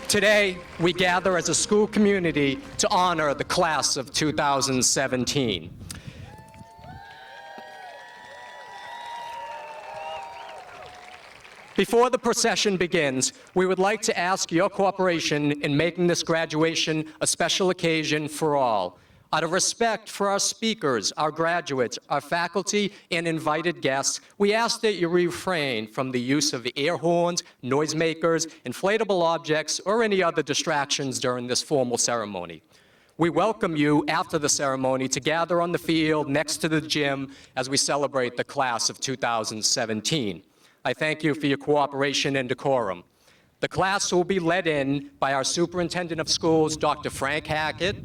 Today, we gather as a school community to honor the class of 2017. Before the procession begins, we would like to ask your cooperation in making this graduation a special occasion for all. Out of respect for our speakers, our graduates, our faculty, and invited guests, we ask that you refrain from the use of air horns, noisemakers, inflatable objects, or any other distractions during this formal ceremony. We welcome you after the ceremony to gather on the field next to the gym as we celebrate the class of 2017. I thank you for your cooperation and decorum. The class will be led in by our Superintendent of Schools, Dr. Frank Hackett,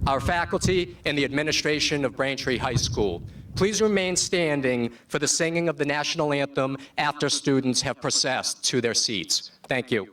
our faculty, and the administration of Braintree High School. Please remain standing for the singing of the national anthem after students have processed to their seats. Thank you.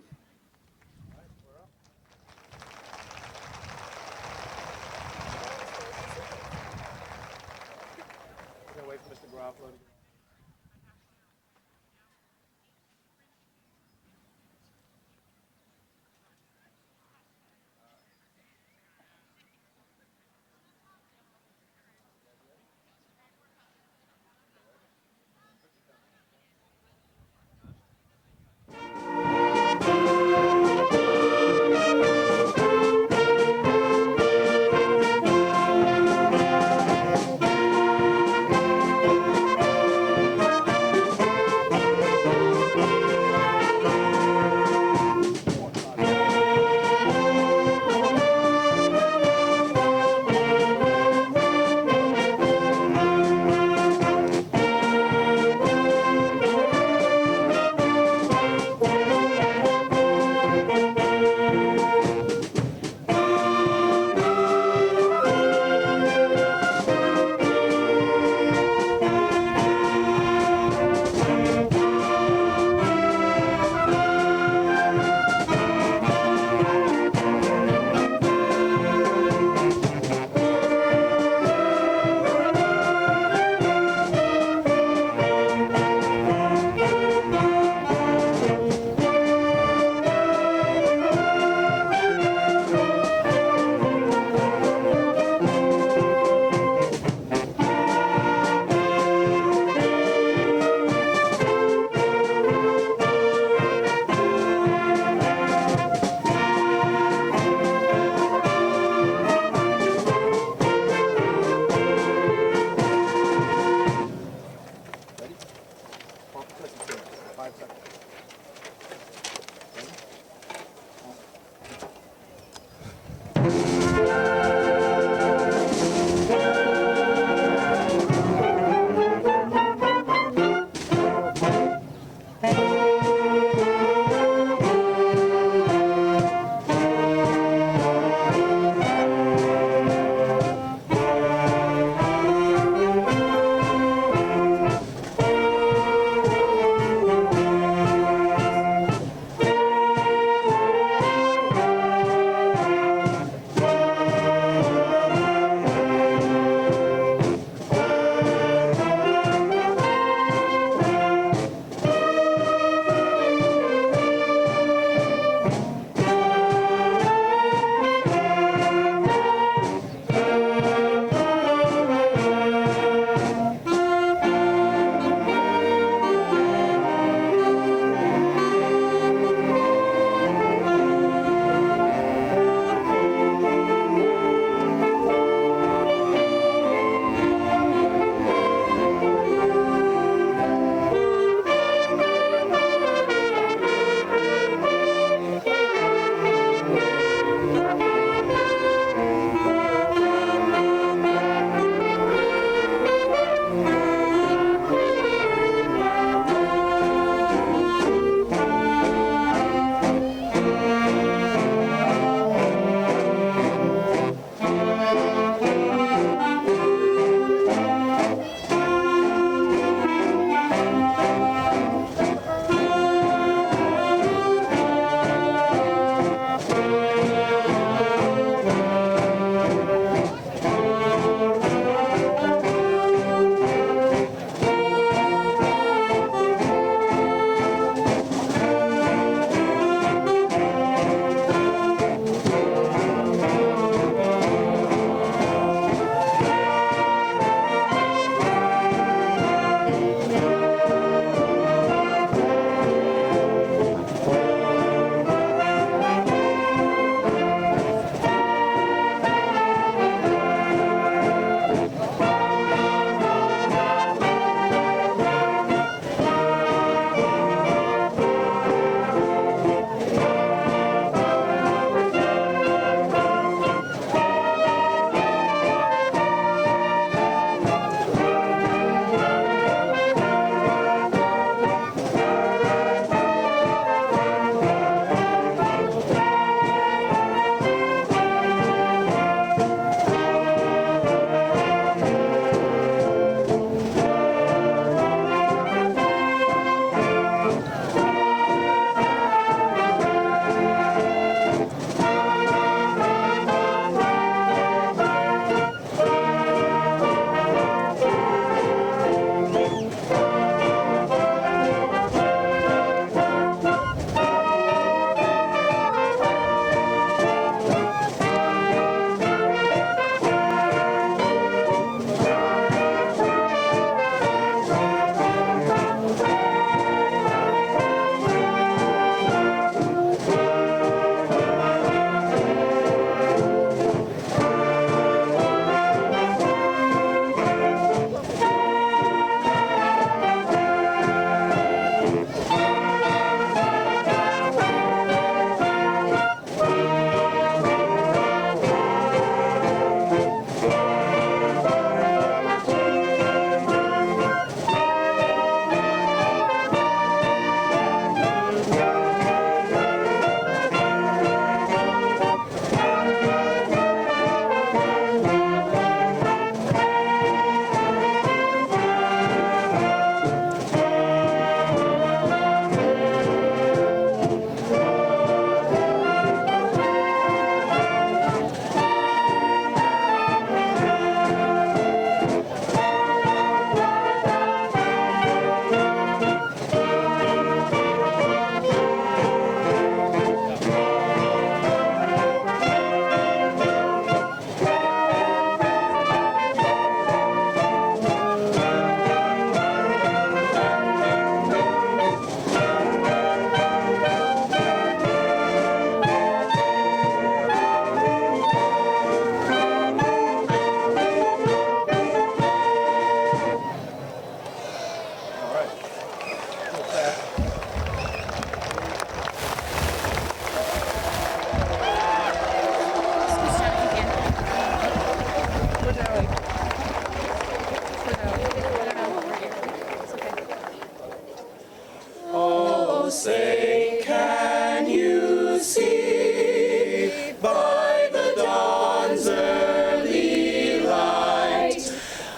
say, can you see by the dawn's early light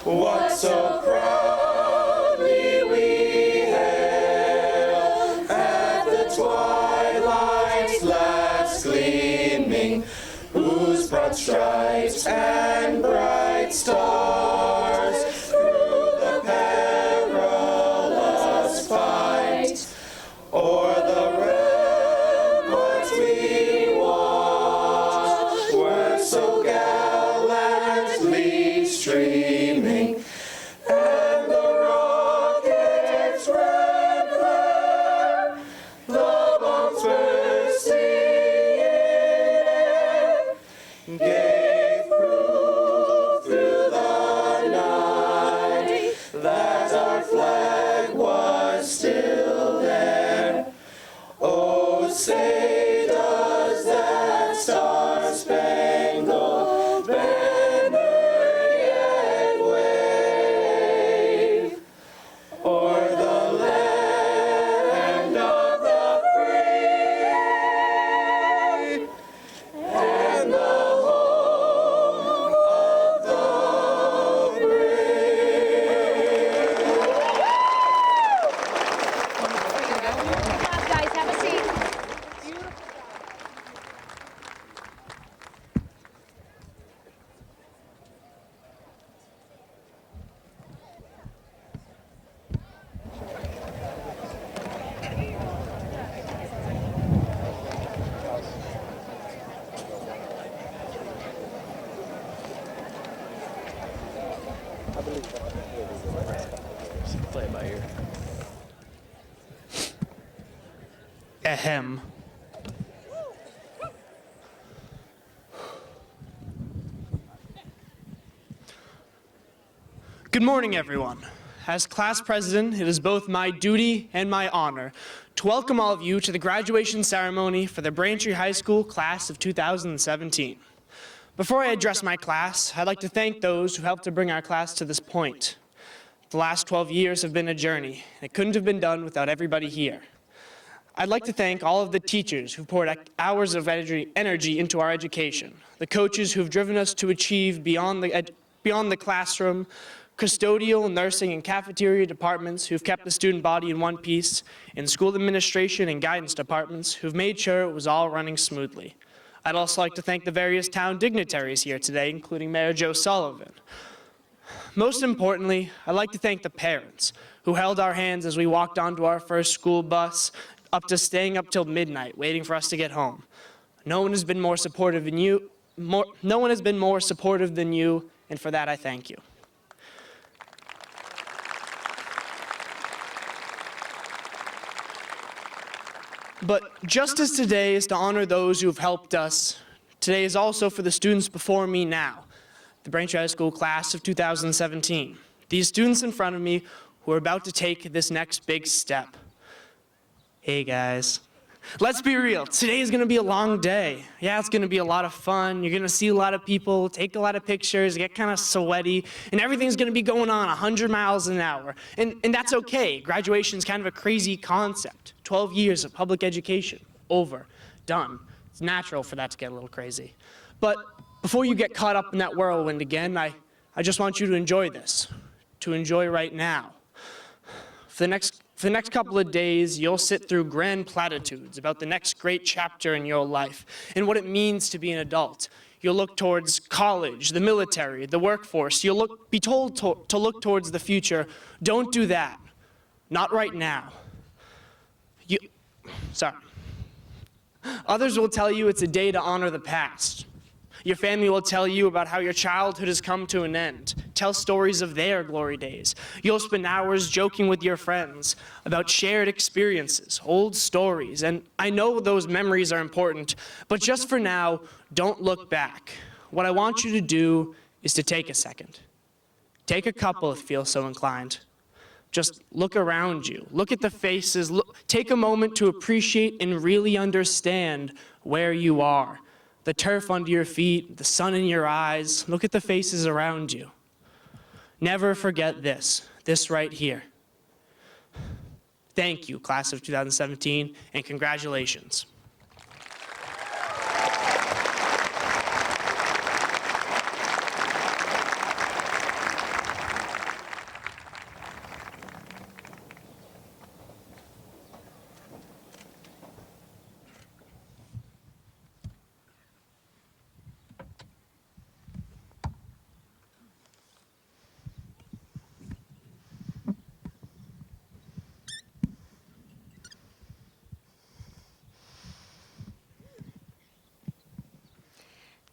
what so proudly we hailed at the twilight's last gleaming, whose broad stripes and bright stars through the perilous fight o'er the ramparts we watched were so gallantly streaming, and the rocket's red glare, the bombs bursting in gave proof through the night that our flag was still there. Oh, say does that star-spangled banner yet wave o'er the land of the free and the home of the brave? Guys, have a seat. Play it by ear. Ahem. Good morning, everyone. As class president, it is both my duty and my honor to welcome all of you to the graduation ceremony for the Braintree High School class of 2017. Before I address my class, I'd like to thank those who helped to bring our class to this point. The last 12 years have been a journey, and it couldn't have been done without everybody here. I'd like to thank all of the teachers who poured hours of energy into our education, the coaches who've driven us to achieve beyond the classroom, custodial, nursing, and cafeteria departments who've kept the student body in one piece, and school administration and guidance departments who've made sure it was all running smoothly. I'd also like to thank the various town dignitaries here today, including Mayor Joe Sullivan. Most importantly, I'd like to thank the parents who held our hands as we walked onto our first school bus, up to staying up till midnight, waiting for us to get home. No one has been more supportive than you, and for that I thank you. But just as today is to honor those who have helped us, today is also for the students before me now, the Braintree High School class of 2017. These students in front of me who are about to take this next big step. Hey guys, let's be real, today is gonna be a long day. Yeah, it's gonna be a lot of fun, you're gonna see a lot of people, take a lot of pictures, get kind of sweaty, and everything's gonna be going on 100 miles an hour. And that's okay, graduation's kind of a crazy concept. 12 years of public education, over, done. It's natural for that to get a little crazy. But before you get caught up in that whirlwind again, I just want you to enjoy this, to enjoy right now. For the next couple of days, you'll sit through grand platitudes about the next great chapter in your life and what it means to be an adult. You'll look towards college, the military, the workforce. You'll be told to look towards the future. Don't do that. Not right now. Others will tell you it's a day to honor the past. Your family will tell you about how your childhood has come to an end. Tell stories of their glory days. You'll spend hours joking with your friends about shared experiences, old stories, and I know those memories are important, but just for now, don't look back. What I want you to do is to take a second. Take a couple if you feel so inclined. Just look around you. Look at the faces. Take a moment to appreciate and really understand where you are. The turf under your feet, the sun in your eyes. Look at the faces around you. Never forget this right here. Thank you, class of 2017, and congratulations.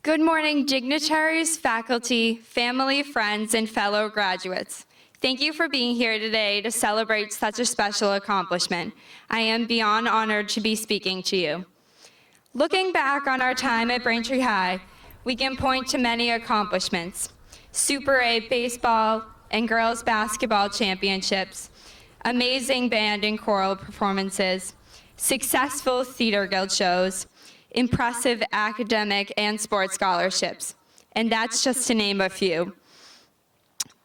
Good morning, dignitaries, faculty, family, friends, and fellow graduates. Thank you for being here today to celebrate such a special accomplishment. I am beyond honored to be speaking to you. Looking back on our time at Braintree High, we can point to many accomplishments: Super 8 baseball and girls basketball championships, amazing band and choral performances, successful theater guild shows, impressive academic and sports scholarships, and that's just to name a few.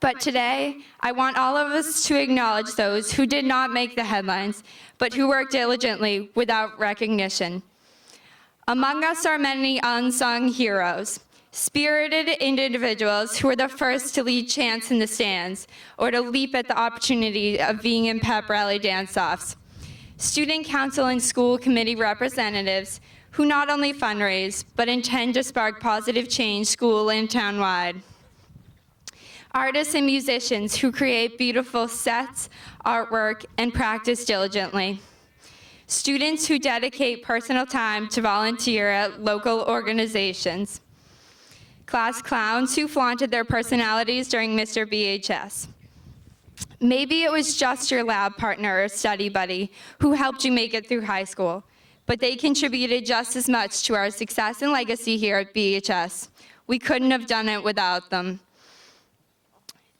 But today, I want all of us to acknowledge those who did not make the headlines, but who worked diligently without recognition. Among us are many unsung heroes, spirited individuals who were the first to lead chants in the stands or to leap at the opportunity of being in pep rally dance-offs. Student council and school committee representatives who not only fundraise, but intend to spark positive change school and town-wide. Artists and musicians who create beautiful sets, artwork, and practice diligently. Students who dedicate personal time to volunteer at local organizations. Class clowns who flaunted their personalities during Mr. BHS. Maybe it was just your lab partner or study buddy who helped you make it through high school, but they contributed just as much to our success and legacy here at BHS. We couldn't have done it without them.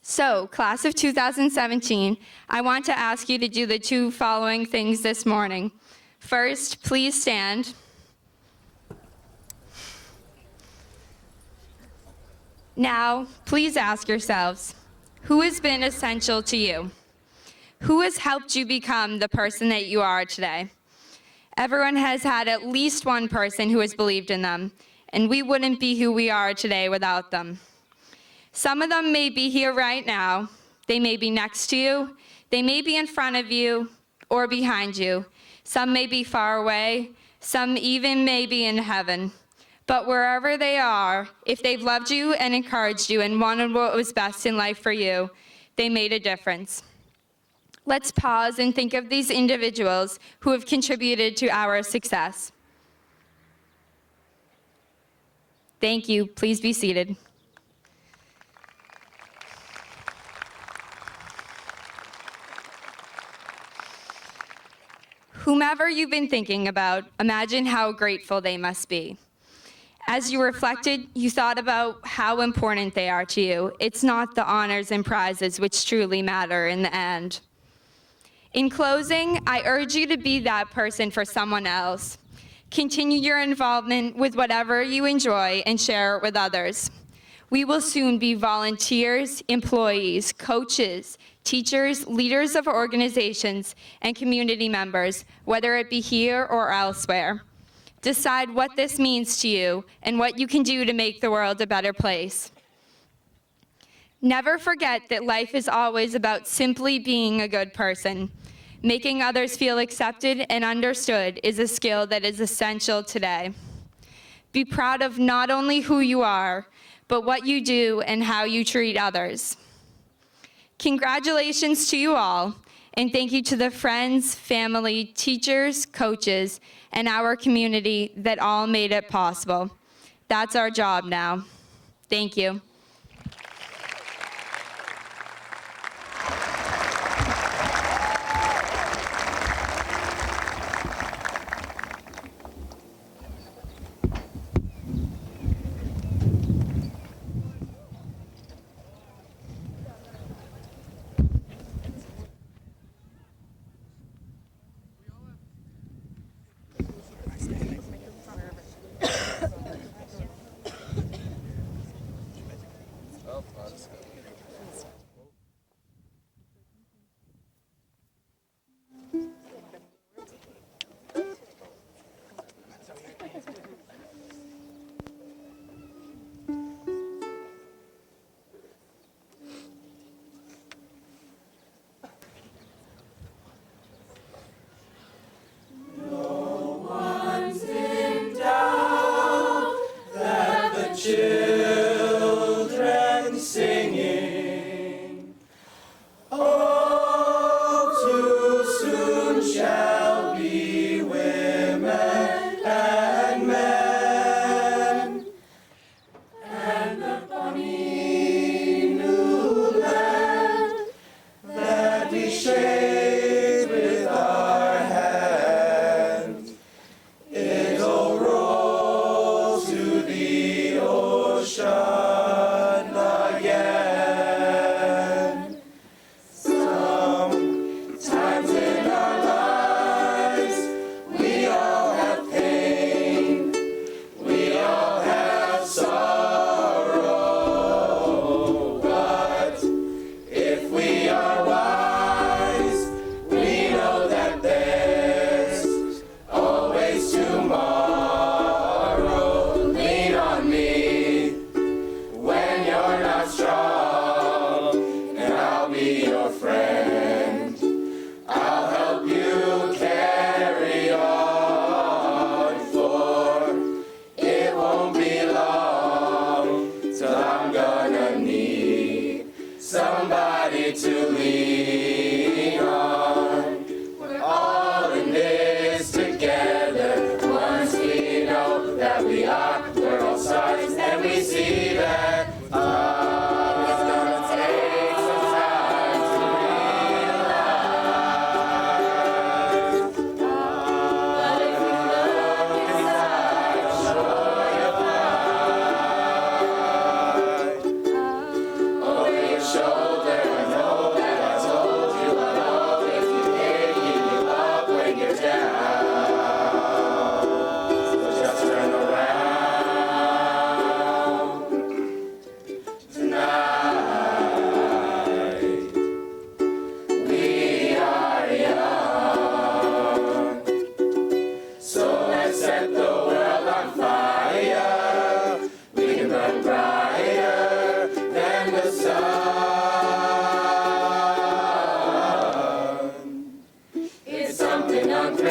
So, class of 2017, I want to ask you to do the two following things this morning. First, please stand. Now, please ask yourselves, who has been essential to you? Who has helped you become the person that you are today? Everyone has had at least one person who has believed in them, and we wouldn't be who we are today without them. Some of them may be here right now. They may be next to you. They may be in front of you or behind you. Some may be far away. Some even may be in heaven. But wherever they are, if they've loved you and encouraged you and wanted what was best in life for you, they made a difference. Let's pause and think of these individuals who have contributed to our success. Thank you. Please be seated. Whomever you've been thinking about, imagine how grateful they must be. As you reflected, you thought about how important they are to you. It's not the honors and prizes which truly matter in the end. In closing, I urge you to be that person for someone else. Continue your involvement with whatever you enjoy and share it with others. We will soon be volunteers, employees, coaches, teachers, leaders of organizations, and community members, whether it be here or elsewhere. Decide what this means to you and what you can do to make the world a better place. Never forget that life is always about simply being a good person. Making others feel accepted and understood is a skill that is essential today. Be proud of not only who you are, but what you do and how you treat others. Congratulations to you all, and thank you to the friends, family, teachers, coaches, and our community that all made it possible. That's our job now. Thank you.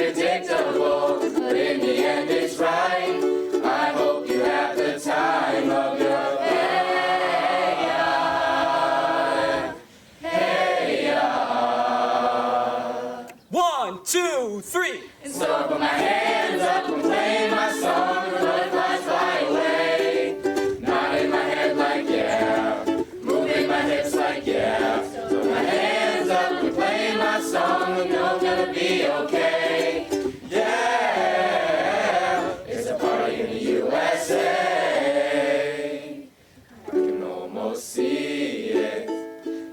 unpredictable, but in the end it's right. I hope you have the time of your hey ya, hey ya. 1, 2, 3. And so I put my hands up and play my song, and the butterflies fly away. Nodding my head like yeah, moving my hips like yeah. Put my hands up and play my song, and you're gonna be okay. Yeah, it's a party in the USA. I can almost see it,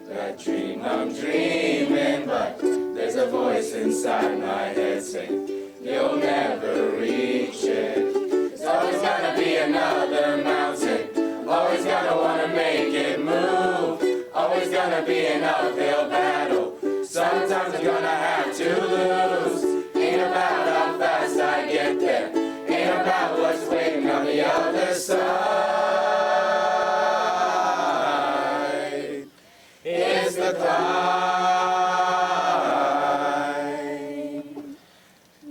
that dream I'm dreaming, but there's a voice inside my head saying, you'll never reach it. There's always gonna be another mountain, always gonna wanna make it move, always gonna be an uphill battle, sometimes I'm gonna have to lose. Ain't about how fast I get there, ain't about what's waiting on the other side. It's the climb.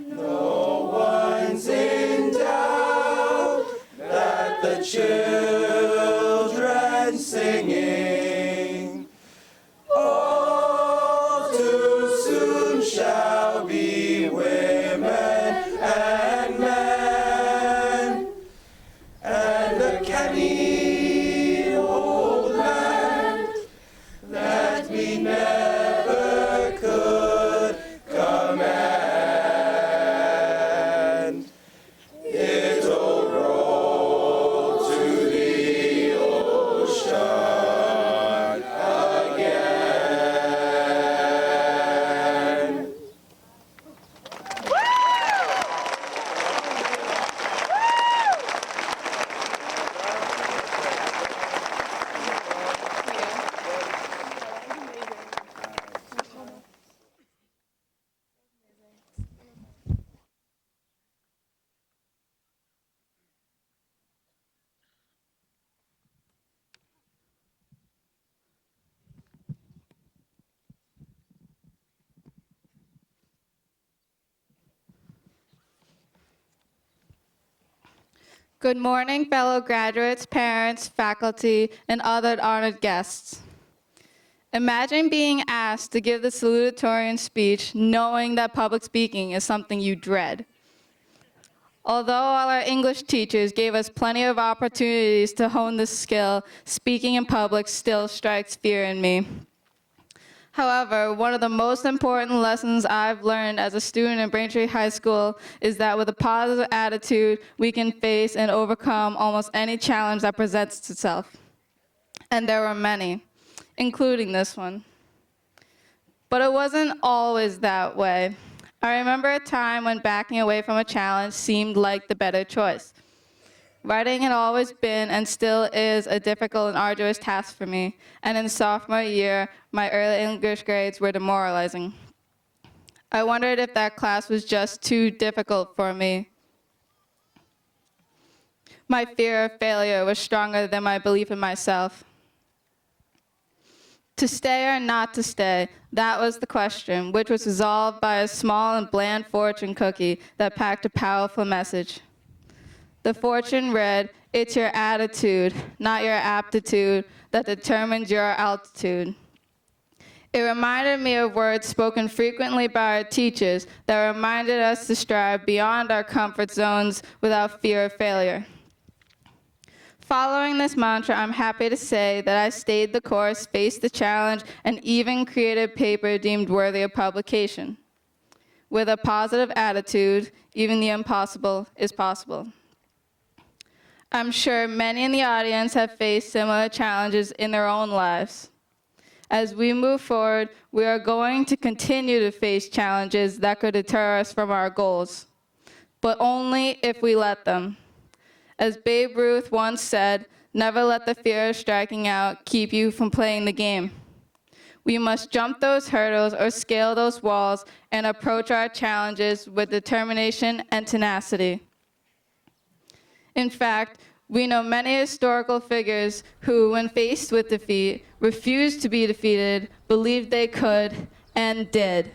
No one's in doubt that the children singing all too soon shall be women and men, and the canny old land that we never could command. It'll roll to the ocean again. Good morning, fellow graduates, parents, faculty, and other honored guests. Imagine being asked to give the salutatorian speech knowing that public speaking is something you dread. Although all our English teachers gave us plenty of opportunities to hone this skill, speaking in public still strikes fear in me. However, one of the most important lessons I've learned as a student at Braintree High School is that with a positive attitude, we can face and overcome almost any challenge that presents itself. And there were many, including this one. But it wasn't always that way. I remember a time when backing away from a challenge seemed like the better choice. Writing had always been and still is a difficult and arduous task for me, and in sophomore year, my early English grades were demoralizing. I wondered if that class was just too difficult for me. My fear of failure was stronger than my belief in myself. To stay or not to stay, that was the question, which was resolved by a small and bland fortune cookie that packed a powerful message. The fortune read, "It's your attitude, not your aptitude, that determines your altitude." It reminded me of words spoken frequently by our teachers that reminded us to strive beyond our comfort zones without fear of failure. Following this mantra, I'm happy to say that I stayed the course, faced the challenge, and even created a paper deemed worthy of publication. With a positive attitude, even the impossible is possible. I'm sure many in the audience have faced similar challenges in their own lives. As we move forward, we are going to continue to face challenges that could deter us from our goals, but only if we let them. As Babe Ruth once said, "Never let the fear of striking out keep you from playing the game." We must jump those hurdles or scale those walls and approach our challenges with determination and tenacity. In fact, we know many historical figures who, when faced with defeat, refused to be defeated, believed they could, and did.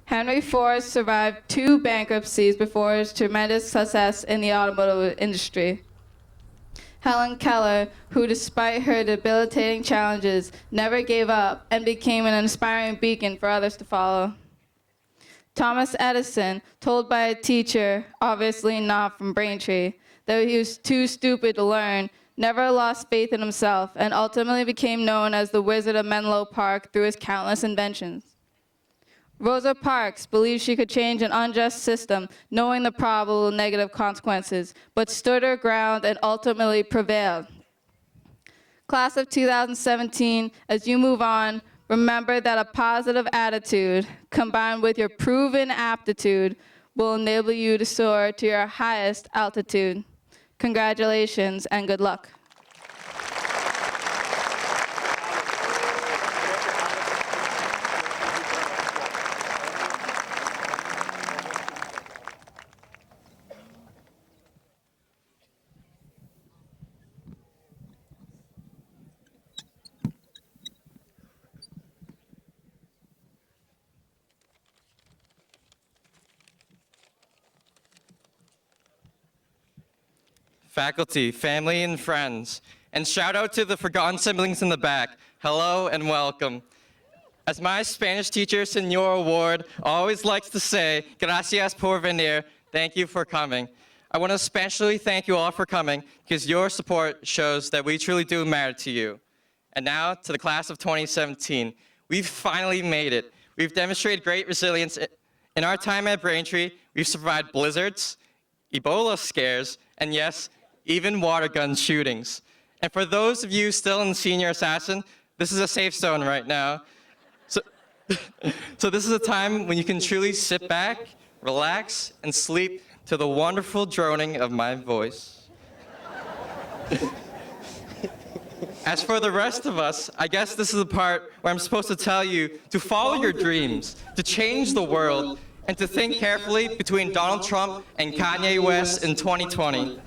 Henry Ford survived 2 bankruptcies before his tremendous success in the automotive industry. Helen Keller, who despite her debilitating challenges, never gave up and became an inspiring beacon for others to follow. Thomas Edison, told by a teacher, obviously not from Braintree, that he was too stupid to learn, never lost faith in himself and ultimately became known as the Wizard of Menlo Park through his countless inventions. Rosa Parks believed she could change an unjust system, knowing the probable negative consequences, but stood her ground and ultimately prevailed. Class of 2017, as you move on, remember that a positive attitude, combined with your proven aptitude, will enable you to soar to your highest altitude. Congratulations and good luck. Faculty, family, and friends, and shout out to the forgotten siblings in the back. Hello and welcome. As my Spanish teacher, Senor Ward, always likes to say, gracias por venir, thank you for coming. I want to especially thank you all for coming because your support shows that we truly do matter to you. And now to the class of 2017. We've finally made it. We've demonstrated great resilience. In our time at Braintree, we've survived blizzards, Ebola scares, and yes, even water gun shootings. And for those of you still in Senior Assassin, this is a safe zone right now. So this is a time when you can truly sit back, relax, and sleep to the wonderful droning of my voice. As for the rest of us, I guess this is the part where I'm supposed to tell you to follow your dreams, to change the world, and to think carefully between Donald Trump and Kanye West in 2020.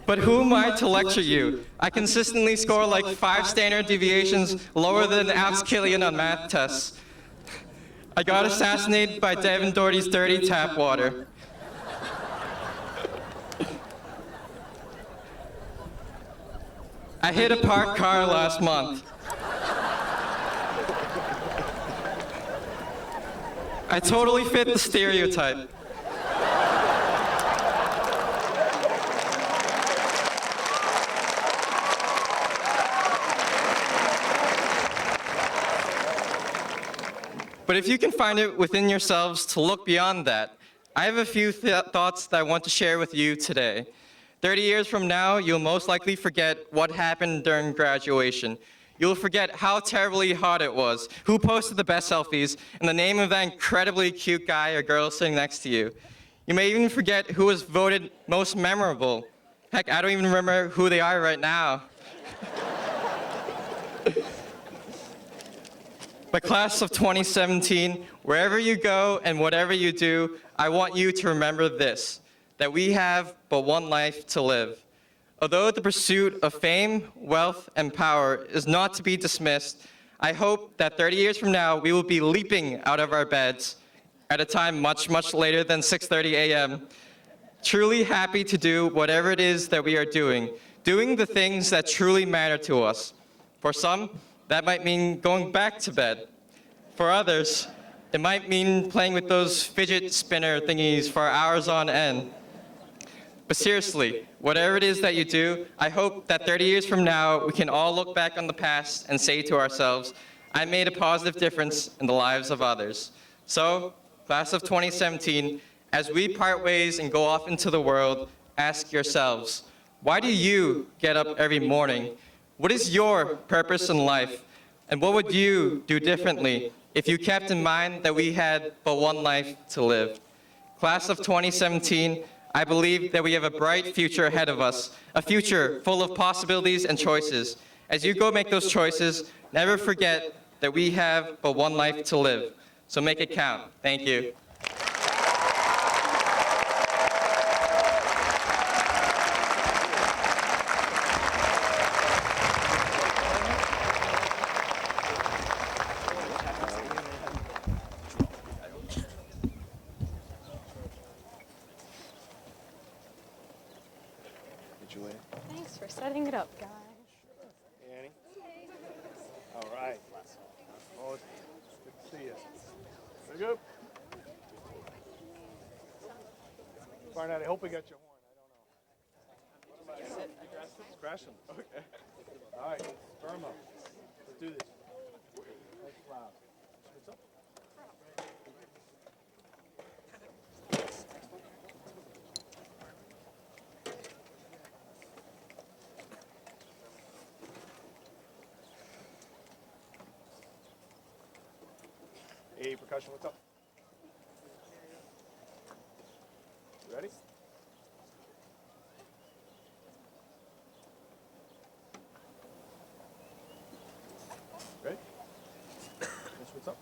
But who am I to lecture you? I consistently score like 5 standard deviations lower than Alex Killian on math tests. I got assassinated by Devin Doherty's dirty tap water. I hit a parked car last month. I totally fit the stereotype. But if you can find it within yourselves to look beyond that, I have a few thoughts that I want to share with you today. 30 years from now, you'll most likely forget what happened during graduation. You'll forget how terribly hot it was, who posted the best selfies, and the name of that incredibly cute guy or girl sitting next to you. You may even forget who was voted most memorable. Heck, I don't even remember who they are right now. But class of 2017, wherever you go and whatever you do, I want you to remember this, that we have but one life to live. Although the pursuit of fame, wealth, and power is not to be dismissed, I hope that 30 years from now, we will be leaping out of our beds at a time much, much later than 6:30 a.m., truly happy to do whatever it is that we are doing the things that truly matter to us. For some, that might mean going back to bed. For others, it might mean playing with those fidget spinner thingies for hours on end. But seriously, whatever it is that you do, I hope that 30 years from now, we can all look back on the past and say to ourselves, I made a positive difference in the lives of others. So, class of 2017, as we part ways and go off into the world, ask yourselves, why do you get up every morning? What is your purpose in life? And what would you do differently if you kept in mind that we had but one life to live? Class of 2017, I believe that we have a bright future ahead of us, a future full of possibilities and choices. As you go make those choices, never forget that we have but one life to live. So make it count. Thank you. right. Oh, it's good to see you. Very good. Barnett, I hope we got your horn. I don't know. It's crashing. Okay. All right. Firm up. Let's do this. That's loud. What's up? Hey, percussion, what's up? You ready? Ready? That's what's up.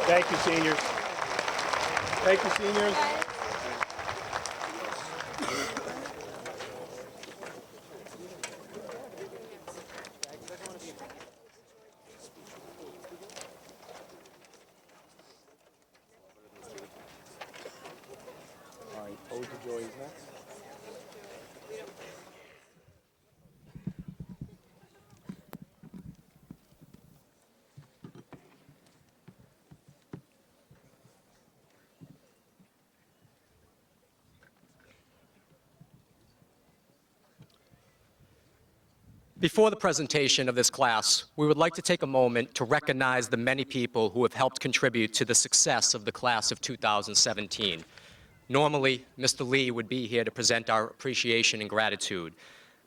Thank you, seniors. Thank you, seniors. All right, Ode to Joy is next. Before the presentation of this class, we would like to take a moment to recognize the many people who have helped contribute to the success of the class of 2017. Normally, Mr. Lee would be here to present our appreciation and gratitude,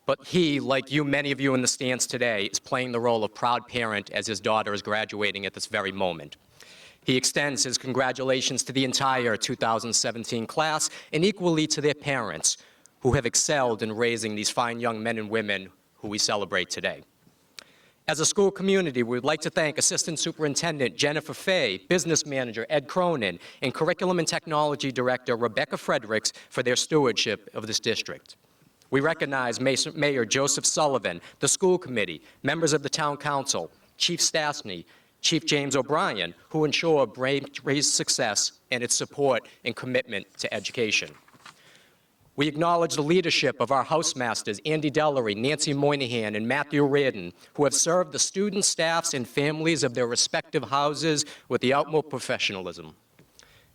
but he, like you, many of you in the stands today, is playing the role of proud parent as his daughter is graduating at this very moment. He extends his congratulations to the entire 2017 class and equally to their parents, who have excelled in raising these fine young men and women who we celebrate today. As a school community, we would like to thank Assistant Superintendent Jennifer Fay, Business Manager Ed Cronin, and Curriculum and Technology Director Rebecca Fredericks for their stewardship of this district. We recognize Mayor Joseph Sullivan, the school committee, members of the town council, Chief Stastny, Chief James O'Brien, who ensure Braintree's success and its support and commitment to education. We acknowledge the leadership of our housemasters, Andy Dellery, Nancy Moynihan, and Matthew Reardon, who have served the students, staffs, and families of their respective houses with the utmost professionalism.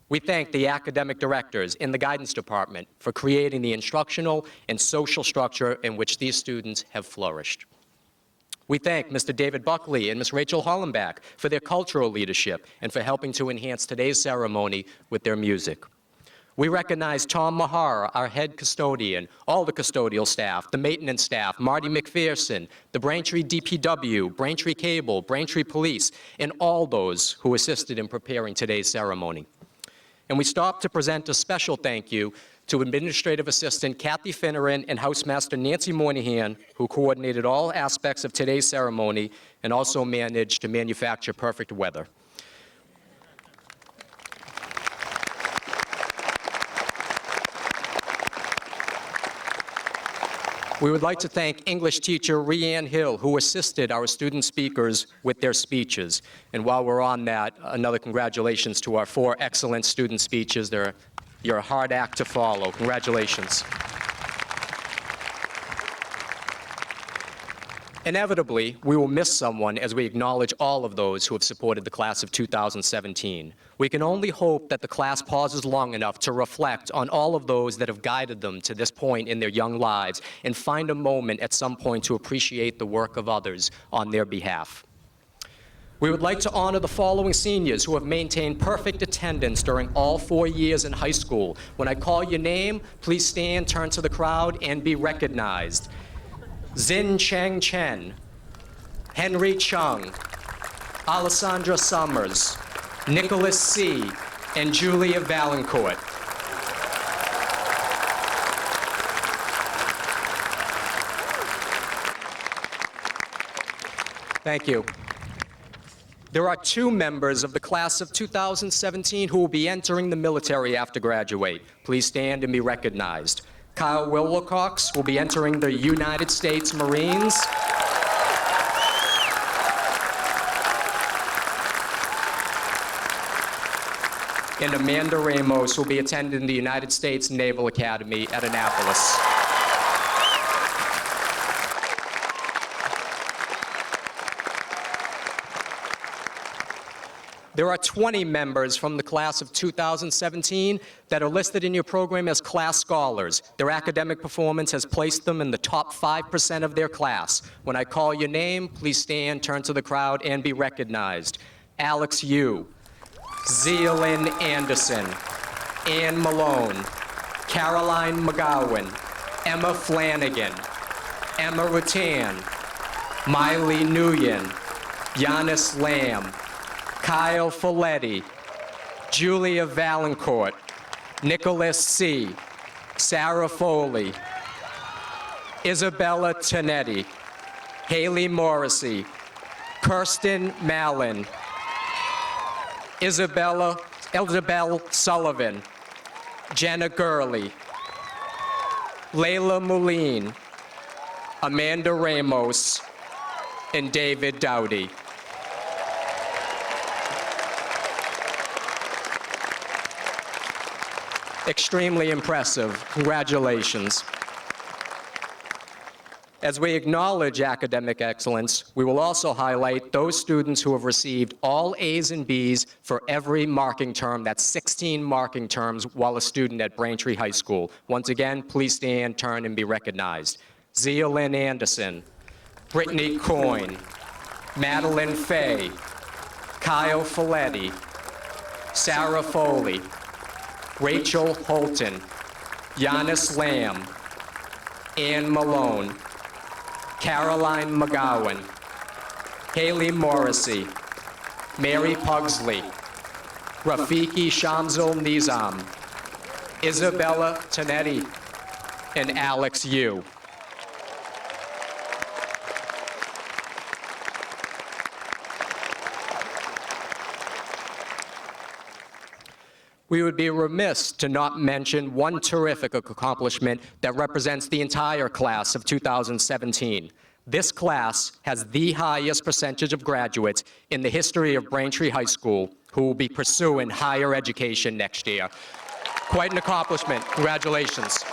We thank the academic directors in the guidance department for creating the instructional and social structure in which these students have flourished. We thank Mr. David Buckley and Ms. Rachel Hollenbach for their cultural leadership and for helping to enhance today's ceremony with their music. We recognize Tom Mahar, our head custodian, all the custodial staff, the maintenance staff, Marty McPherson, the Braintree DPW, Braintree Cable, Braintree Police, and all those who assisted in preparing today's ceremony. And we stop to present a special thank you to Administrative Assistant Kathy Finneran and Housemaster Nancy Moynihan, who coordinated all aspects of today's ceremony and also managed to manufacture perfect weather. We would like to thank English teacher Rhiann Hill, who assisted our student speakers with their speeches. And while we're on that, another congratulations to our 4 excellent student speeches. You're a hard act to follow. Congratulations. Inevitably, we will miss someone as we acknowledge all of those who have supported the class of 2017. We can only hope that the class pauses long enough to reflect on all of those that have guided them to this point in their young lives and find a moment at some point to appreciate the work of others on their behalf. We would like to honor the following seniors who have maintained perfect attendance during all 4 years in high school. When I call your name, please stand, turn to the crowd, and be recognized. Zin Cheng Chen, Henry Chung, Alessandra Summers, Nicholas C., and Julia Valancourt. Thank you. There are 2 members of the class of 2017 who will be entering the military after graduate. Please stand and be recognized. Kyle Wilcox will be entering the United States Marines. And Amanda Ramos will be attending the United States Naval Academy at Annapolis. There are 20 members from the class of 2017 that are listed in your program as class scholars. Their academic performance has placed them in the top 5% of their class. When I call your name, please stand, turn to the crowd, and be recognized. Alex Yu, Zealyn Anderson, Ann Malone, Caroline McGowan, Emma Flanagan, Emma Rutan, Miley Nguyen, Giannis Lamb, Kyle Folletti, Julia Valancourt, Nicholas C., Sarah Foley, Isabella Tonetti, Haley Morrissey, Kirsten Mallon, Isabel Sullivan, Jenna Gurley, Layla Moline, Amanda Ramos, and David Dowdy. Extremely impressive. Congratulations. As we acknowledge academic excellence, we will also highlight those students who have received all A's and B's for every marking term. That's 16 marking terms while a student at Braintree High School. Once again, please stand, turn, and be recognized. Zealyn Anderson, Brittany Coyne, Madeline Fay, Kyle Folletti, Sarah Foley, Rachel Holton, Giannis Lamb, Ann Malone, Caroline McGowan, Haley Morrissey, Mary Pugsley, Rafiki Shamsul Nizam, Isabella Tonetti, and Alex Yu. We would be remiss to not mention one terrific accomplishment that represents the entire class of 2017. This class has the highest percentage of graduates in the history of Braintree High School who will be pursuing higher education next year. Quite an accomplishment. Congratulations.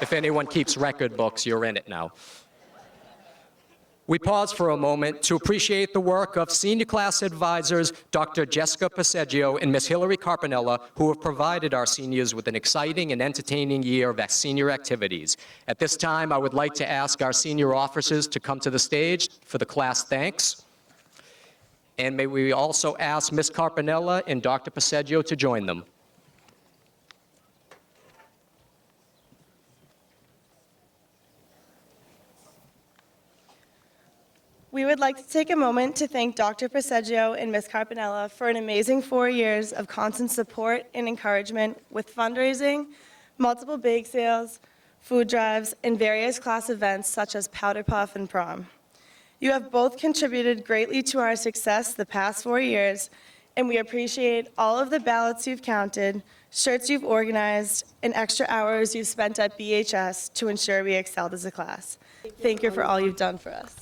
If anyone keeps record books, you're in it now. We pause for a moment to appreciate the work of senior class advisors, Dr. Jessica Paseggio and Ms. Hillary Carpinella, who have provided our seniors with an exciting and entertaining year of senior activities. At this time, I would like to ask our senior officers to come to the stage for the class thanks. And may we also ask Ms. Carpinella and Dr. Paseggio to join them. We would like to take a moment to thank Dr. Paseggio and Ms. Carpinella for an amazing 4 years of constant support and encouragement with fundraising, multiple bake sales, food drives, and various class events such as Powder Puff and Prom. You have both contributed greatly to our success the past 4 years, and we appreciate all of the ballots you've counted, shirts you've organized, and extra hours you've spent at BHS to ensure we excelled as a class. Thank you for all you've done for us.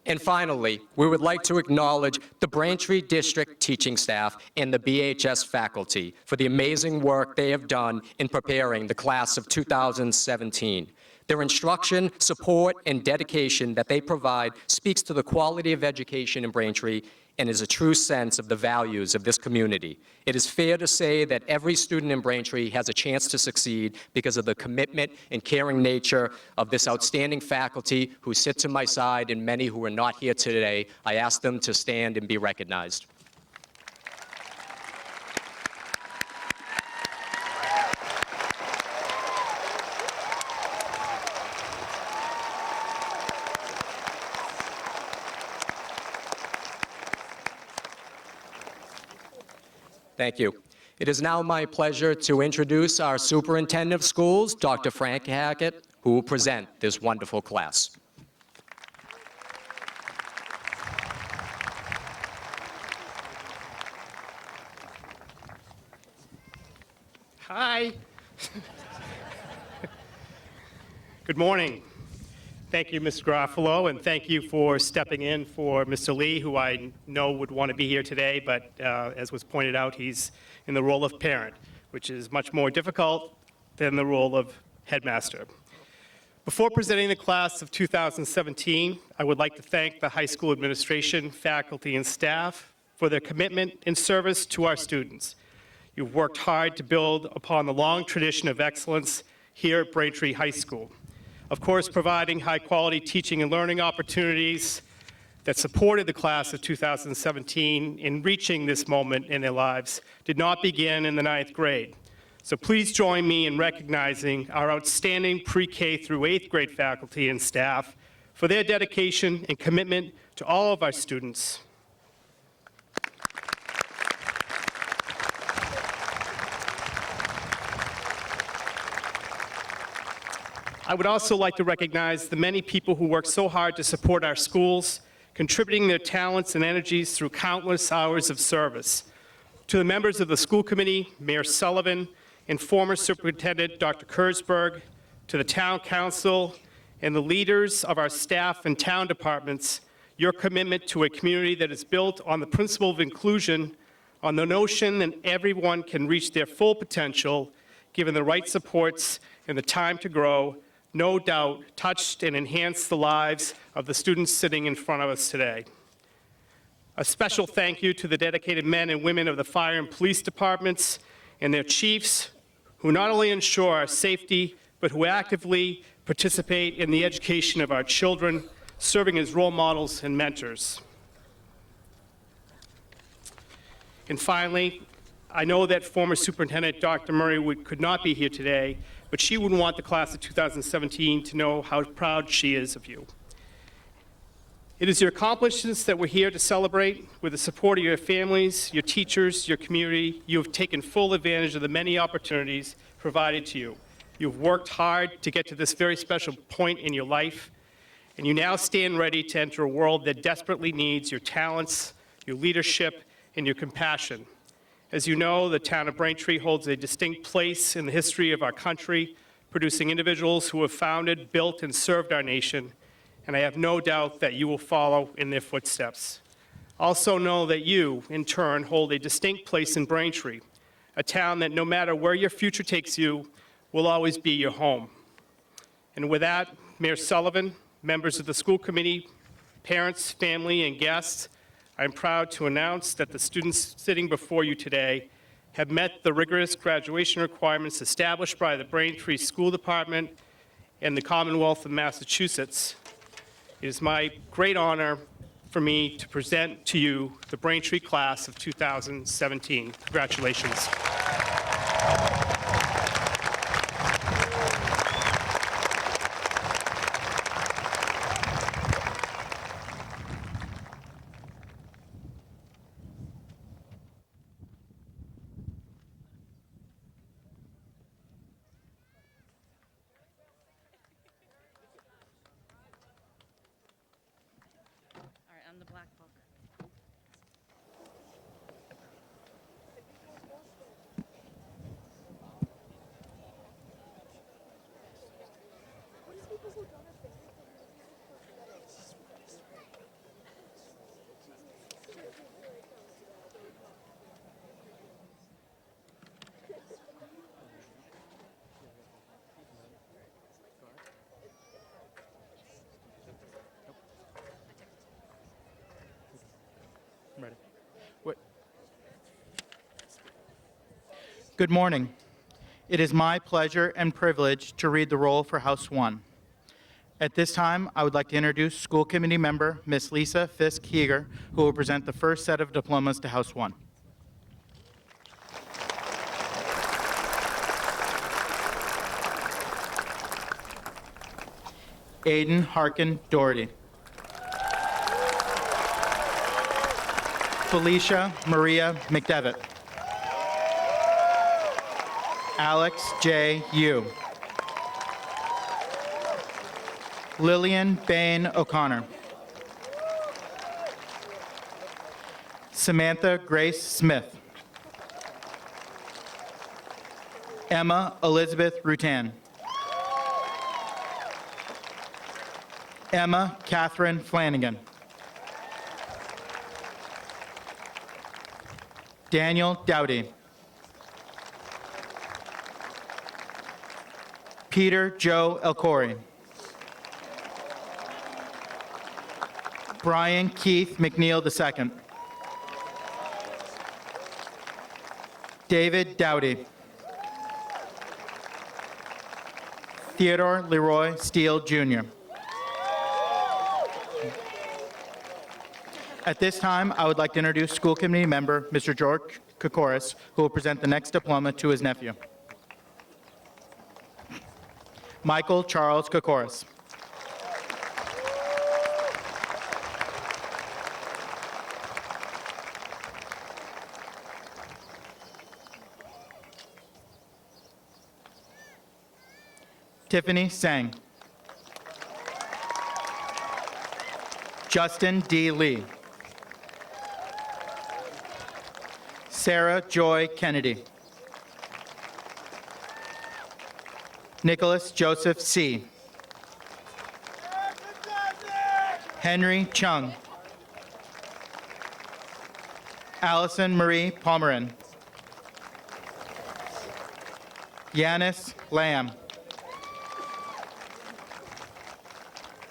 And finally, we would like to acknowledge the Braintree District teaching staff and the BHS faculty for the amazing work they have done in preparing the class of 2017. Their instruction, support, and dedication that they provide speaks to the quality of education in Braintree and is a true sense of the values of this community. It is fair to say that every student in Braintree has a chance to succeed because of the commitment and caring nature of this outstanding faculty who sit to my side and many who are not here today. I ask them to stand and be recognized. Thank you. It is now my pleasure to introduce our Superintendent of Schools, Dr. Frank Hackett, who will present this wonderful class. Hi. Good morning. Thank you, Mr. Garofalo, and thank you for stepping in for Mr. Lee, who I know would want to be here today, but as was pointed out, he's in the role of parent, which is much more difficult than the role of headmaster. Before presenting the class of 2017, I would like to thank the high school administration, faculty, and staff for their commitment and service to our students. You've worked hard to build upon the long tradition of excellence here at Braintree High School. Of course, providing high-quality teaching and learning opportunities that supported the class of 2017 in reaching this moment in their lives did not begin in the 9th grade. So please join me in recognizing our outstanding pre-K through 8th grade faculty and staff for their dedication and commitment to all of our students. I would also like to recognize the many people who work so hard to support our schools, contributing their talents and energies through countless hours of service. To the members of the school committee, Mayor Sullivan, and former Superintendent Dr. Kurzberg, to the town council, and the leaders of our staff and town departments, your commitment to a community that is built on the principle of inclusion, on the notion that everyone can reach their full potential, given the right supports and the time to grow, no doubt touched and enhanced the lives of the students sitting in front of us today. A special thank you to the dedicated men and women of the fire and police departments and their chiefs, who not only ensure our safety, but who actively participate in the education of our children, serving as role models and mentors. And finally, I know that former Superintendent Dr. Murray could not be here today, but she would want the class of 2017 to know how proud she is of you. It is your accomplishments that we're here to celebrate. With the support of your families, your teachers, your community, you have taken full advantage of the many opportunities provided to you. You've worked hard to get to this very special point in your life, and you now stand ready to enter a world that desperately needs your talents, your leadership, and your compassion. As you know, the town of Braintree holds a distinct place in the history of our country, producing individuals who have founded, built, and served our nation, and I have no doubt that you will follow in their footsteps. Also know that you, in turn, hold a distinct place in Braintree, a town that no matter where your future takes you, will always be your home. And with that, Mayor Sullivan, members of the school committee, parents, family, and guests, I'm proud to announce that the students sitting before you today have met the rigorous graduation requirements established by the Braintree School Department and the Commonwealth of Massachusetts. It is my great honor for me to present to you the Braintree class of 2017. Congratulations. All right, on the black book. Ready. Good morning. It is my pleasure and privilege to read the roll for House 1. At this time, I would like to introduce School Committee Member Ms. Lisa Fisk-Heeger, who will present the first set of diplomas to House 1. Aiden Harkin Doherty. Felicia Maria McDevitt. Alex J. Yu. Lillian Bain O'Connor. Samantha Grace Smith. Emma Elizabeth Rutan. Emma Catherine Flanagan. Daniel Dowdy. Peter Joe Elcori. Brian Keith McNeil II. David Dowdy. Theodore Leroy Steele Jr. At this time, I would like to introduce School Committee Member Mr. George Kokoris, who will present the next diploma to his nephew. Michael Charles Kokoris. Tiffany Sang. Justin D. Lee. Sarah Joy Kennedy. Nicholas Joseph C. Henry Chung. Allison Marie Palmerin. Yanis Lamb.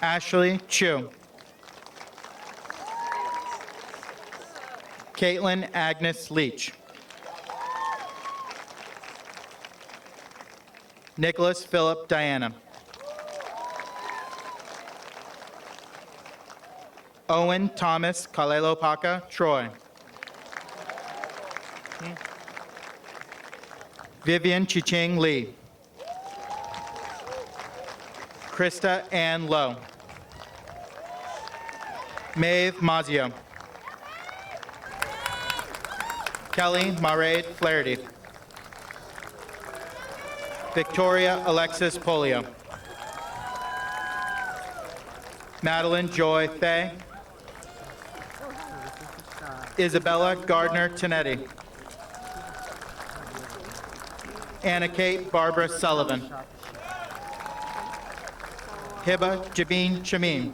Ashley Chu. Caitlin Agnes Leach. Nicholas Philip Diana. Owen Thomas Kalelopaka Troy. Vivian Chiching Lee. Krista Ann Lowe. Maeve Mazio. Kelly Maraid Flaherty. Victoria Alexis Polio. Madeline Joy Fay. Isabella Gardner Tinetti. Anna Kate Barbara Sullivan. Hiba Jabin Shamin.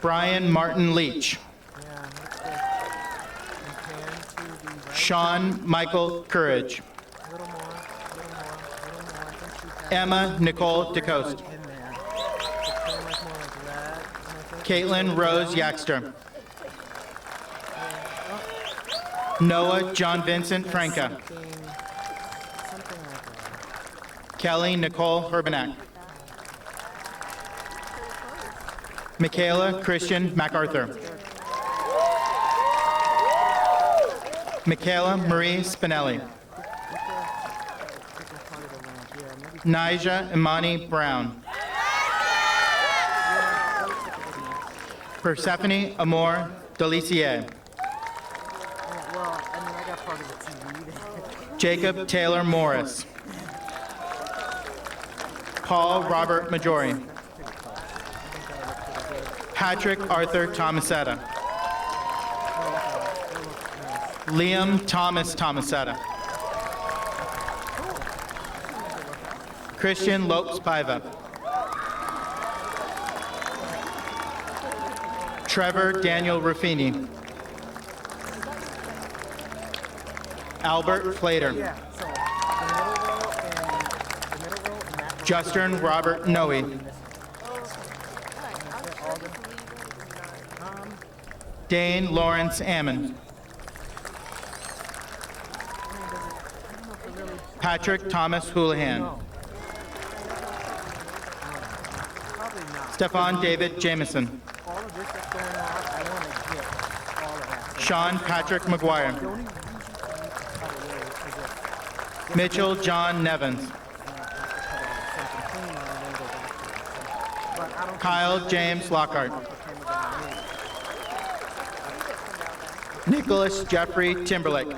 Brian Martin Leach. Sean Michael Courage. Emma Nicole DeCoste. Caitlin Rose Yaxter. Noah John Vincent Franca. Kelly Nicole Herbenak. Michaela Christian MacArthur. Michaela Marie Spinelli. Nija Imani Brown. Persephone Amor Delicier. Jacob Taylor Morris. Paul Robert Majori. Patrick Arthur Tomasetta. Liam Thomas Tomasetta. Christian Lopes Paiva. Trevor Daniel Ruffini. Albert Flater. Justin Robert Noe. Dane Lawrence Ammon. Patrick Thomas Houlihan. Stefan David Jameson. Sean Patrick McGuire. Mitchell John Nevins. Kyle James Lockhart. Nicholas Jeffrey Timberlake.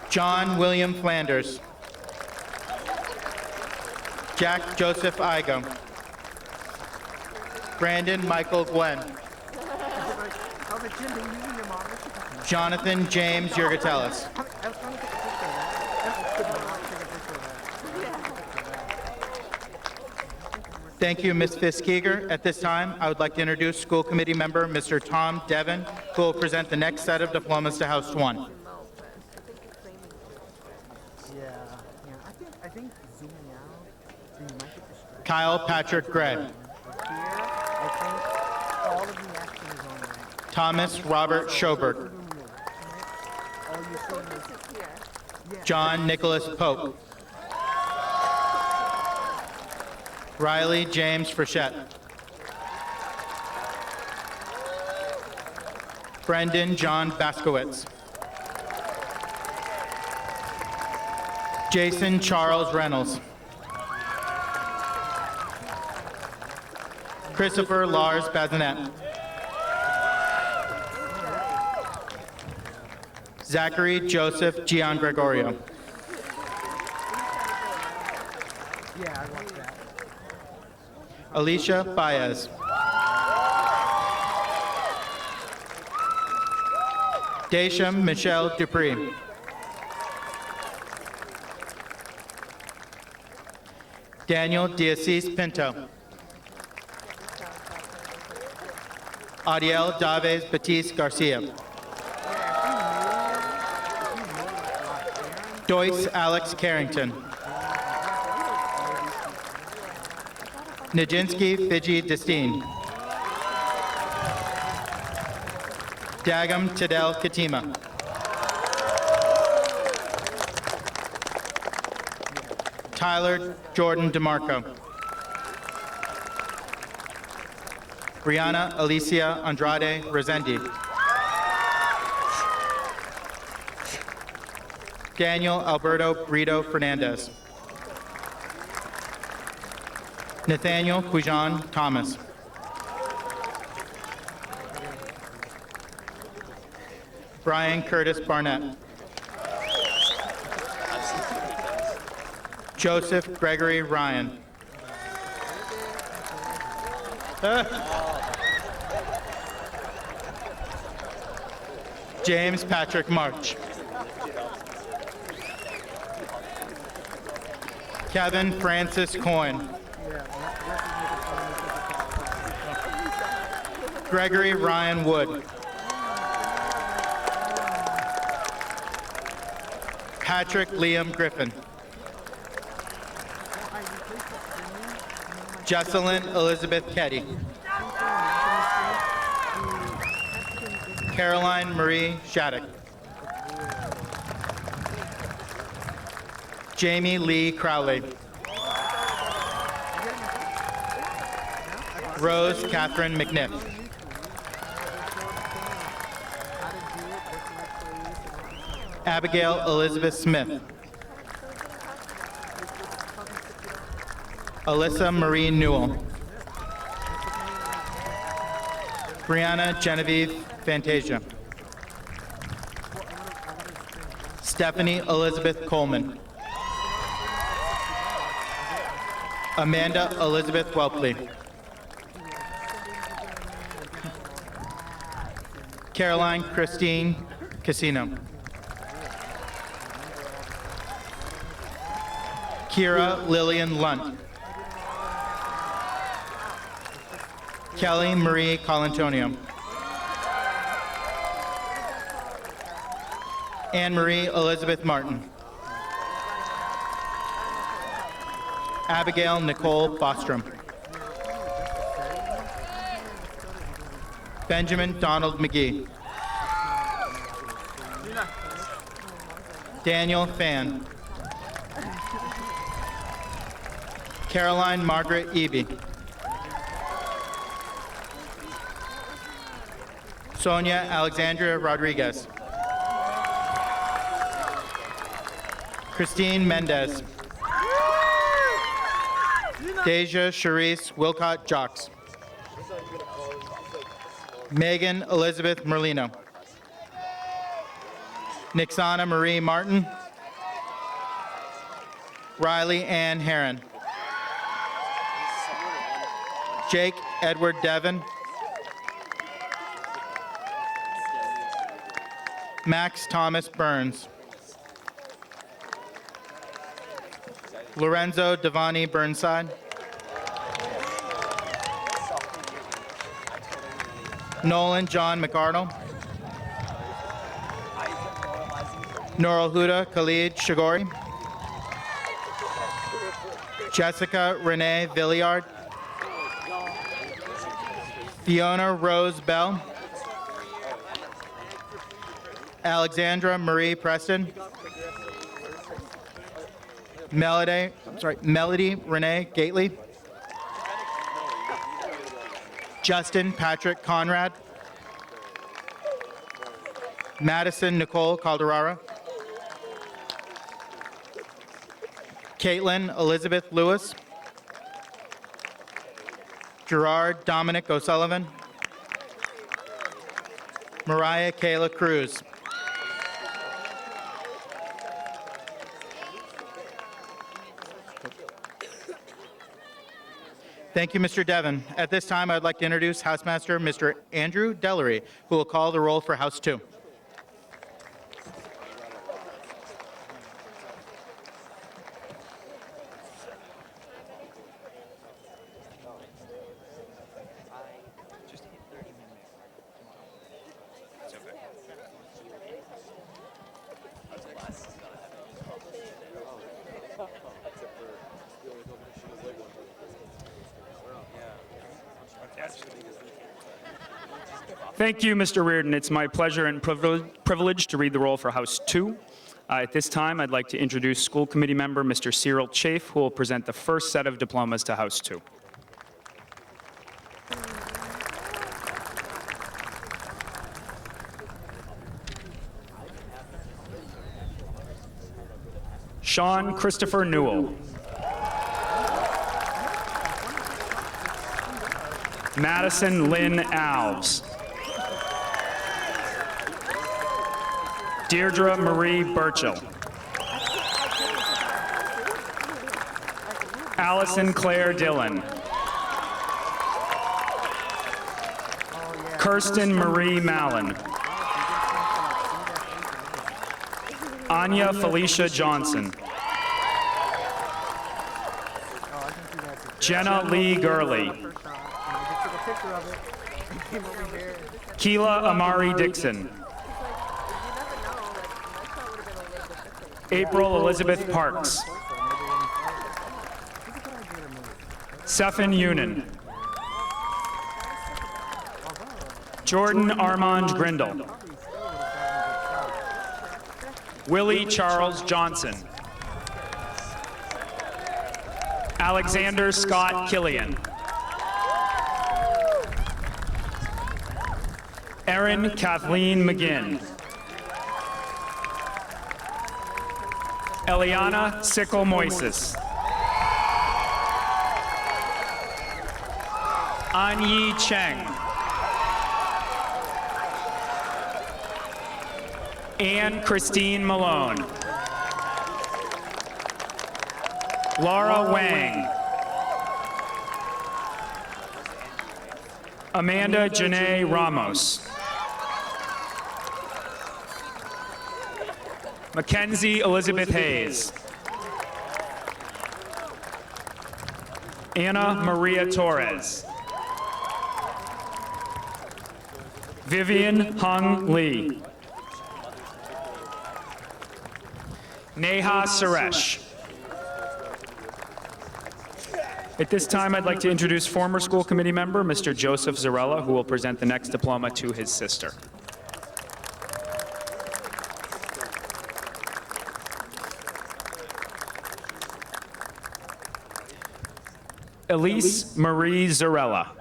John William Flanders. Jack Joseph Igo. Brandon Michael Gwen. Jonathan James Yurgatelis. Thank you, Ms. Fisk-Keeger. At this time, I would like to introduce school committee member Mr. Tom Devon, who will present the next set of diplomas to House 1. Kyle Patrick Gray. Thomas Robert Schoberg. John Nicholas Pope. Riley James Frechette. Brendan John Baskowitz. Jason Charles Reynolds. Christopher Lars Bazinet. Zachary Joseph Gian Gregorio. Alicia Baez. Daisha Michelle Dupree. Daniel Diasis Pinto. Adiel Daves Batiste Garcia. Doyce Alex Carrington. Nijinsky Fiji Destine. Dagam Tadel Katima. Tyler Jordan DeMarco. Brianna Alicia Andrade Rosendi. Daniel Alberto Brito Fernandez. Nathaniel Quijan Thomas. Brian Curtis Barnett. Joseph Gregory Ryan. James Patrick March. Kevin Francis Coyne. Gregory Ryan Wood. Patrick Liam Griffin. Jesselyn Elizabeth Ketty. Caroline Marie Shattuck. Jamie Lee Crowley. Rose Catherine McNiff. Abigail Elizabeth Smith. Alyssa Marie Newell. Brianna Genevieve Fantasia. Stephanie Elizabeth Coleman. Amanda Elizabeth Whelpley. Caroline Christine Casino. Kira Lillian Lunt. Kelly Marie Colantonio. Anne Marie Elizabeth Martin. Abigail Nicole Bostrom. Benjamin Donald McGee. Daniel Fan. Caroline Margaret Eby. Sonia Alexandria Rodriguez. Christine Mendez. Deja Charisse Wilcott Jocks. Megan Elizabeth Merlino. Nixana Marie Martin. Riley Ann Heron. Jake Edward Devon. Max Thomas Burns. Lorenzo Devani Burnside. Nolan John McArdle. Noral Huda Khalid Shagori. Jessica Renee Villiard. Fiona Rose Bell. Alexandra Marie Preston. Melody Renee Gately. Justin Patrick Conrad. Madison Nicole Calderara. Caitlin Elizabeth Lewis. Gerard Dominic O'Sullivan. Mariah Kayla Cruz. Thank you, Mr. Devon. At this time, I'd like to introduce Housemaster Mr. Andrew Dellery, who will call the roll for House 2. Thank you, Mr. Reardon. It's my pleasure and privilege to read the roll for House 2. At this time, I'd like to introduce School Committee Member Mr. Cyril Chafe, who will present the first set of diplomas to House 2. Sean Christopher Newell. Madison Lynn Alves. Deirdre Marie Burchell. Allison Claire Dillon. Kirsten Marie Mallon. Anya Felicia Johnson. Jenna Lee Gurley. Keela Amari Dixon. April Elizabeth Parks. Sefin Yunin. Jordan Armand Grindle. Willie Charles Johnson. Alexander Scott Killian. Erin Kathleen McGinn. Eliana Sickle Moises. Anyi Cheng. Anne Christine Malone. Laura Wang. Amanda Janae Ramos. Mackenzie Elizabeth Hayes. Anna Maria Torres. Vivian Hung Lee. Neha Suresh. At this time, I'd like to introduce former school committee member, Mr. Joseph Zarella, who will present the next diploma to his sister. Elise Marie Zarella.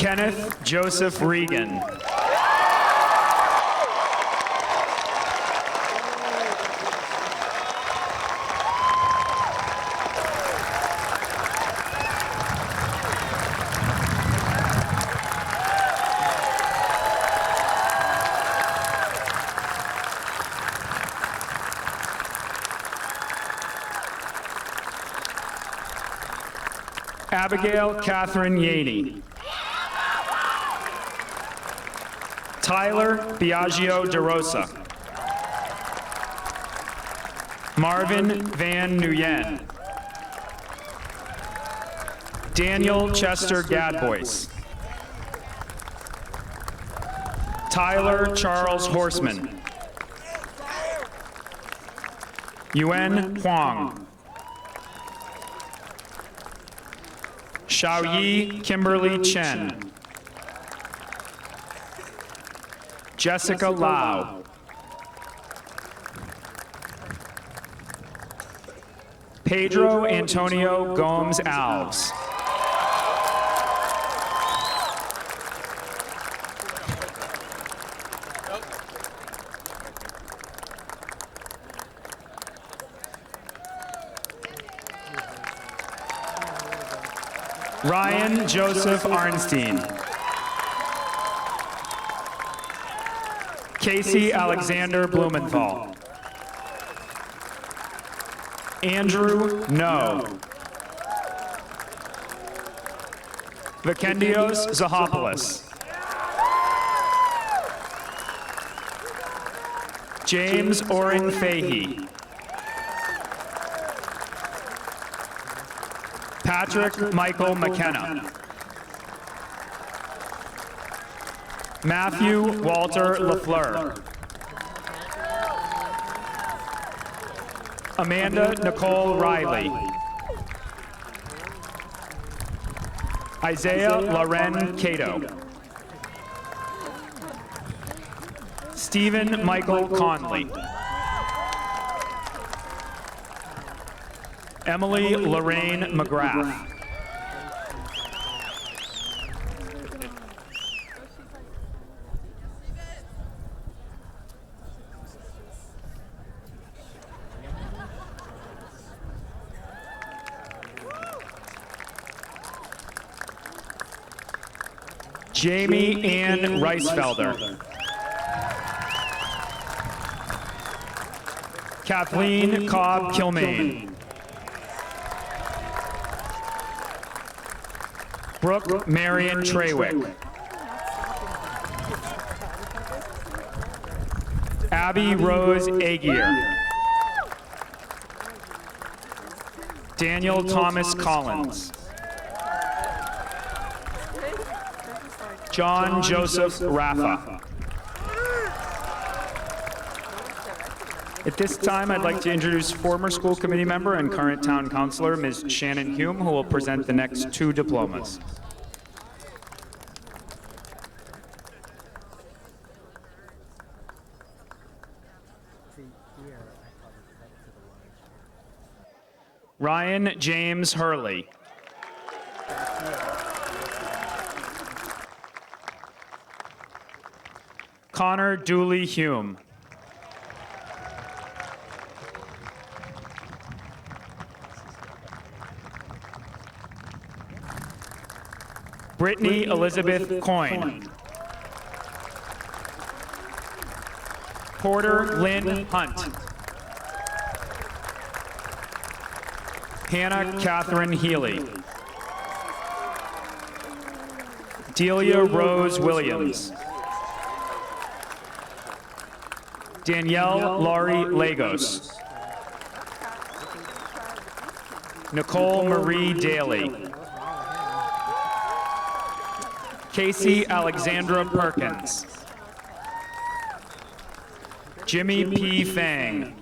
Kenneth Joseph Regan. Abigail Catherine Yaney. Tyler Biagio DeRosa. Marvin Van Nguyen. Daniel Chester Gadbois. Tyler Charles Horseman. Yuen Huang. Xiaoyi Kimberly Chen. Jessica Lau. Pedro Antonio Gomes Alves. Ryan Joseph Arnstein. Casey Alexander Blumenthal. Andrew No. Vikendios Zahopoulos. James Oren Fahey. Patrick Michael McKenna. Matthew Walter LaFleur. Amanda Nicole Riley. Isaiah Loren Cato. Stephen Michael Conley. Emily Lorraine McGrath. Jamie Ann Reisfelder. Kathleen Cobb Kilmaine. Brooke Marion Treywick. Abby Rose Aguirre. Daniel Thomas Collins. John Joseph Raffa. At this time, I'd like to introduce former school committee member and current town councilor, Ms. Shannon Hume, who will present the next 2 diplomas. Ryan James Hurley. Connor Dooley Hume. Brittany Elizabeth Coyne. Porter Lynn Hunt. Hannah Catherine Healy. Delia Rose Williams. Danielle Laurie Lagos. Nicole Marie Daly. Casey Alexandra Perkins. Jimmy P. Fang.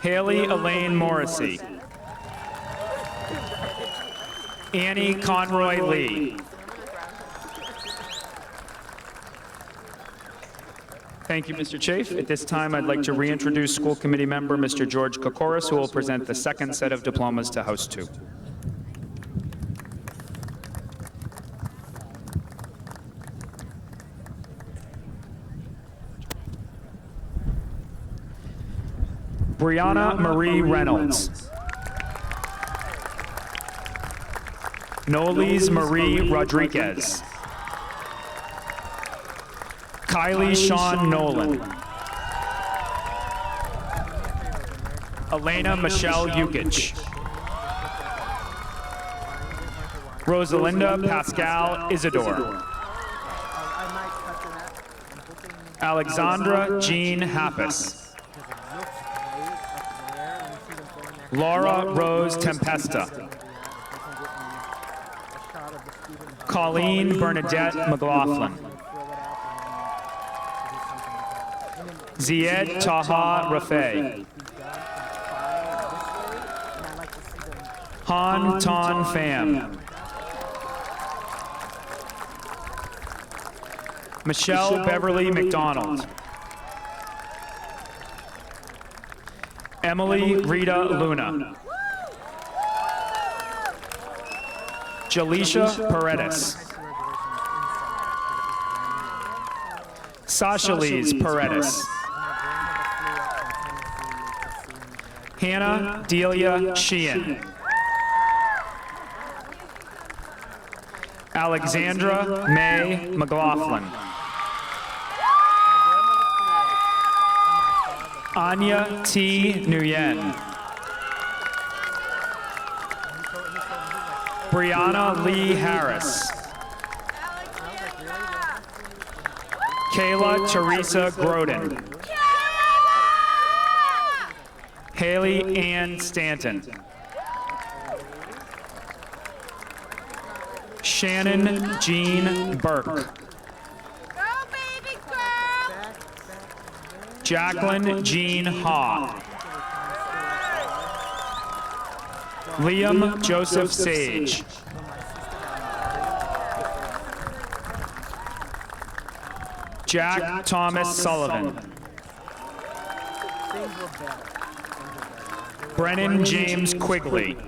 Haley Elaine Morrissey. Annie Conroy Lee. Thank you, Mr. Chafe. At this time, I'd like to reintroduce school committee member Mr. George Kokoris, who will present the second set of diplomas to House 2. Brianna Marie Reynolds. Nolise Marie Rodriguez. Kylie Sean Nolan. Elena Michelle Yukich. Rosalinda Pascal Isidore. Alexandra Jean Happis. Laura Rose Tempesta. Colleen Bernadette McLaughlin. Zied Taha Rafay. Han Ton Pham. Michelle Beverly McDonald. Emily Rita Luna. Jalisha Paredes. Sasha Lise Paredes. Hannah Delia Sheehan. Alexandra May McLaughlin. Anya T. Nguyen. Brianna Lee Harris. Kayla Teresa Groden. Haley Ann Stanton. Shannon Jean Burke. Jacqueline Jean Haw. Liam Joseph Sage. Jack Thomas Sullivan. Brennan James Quigley.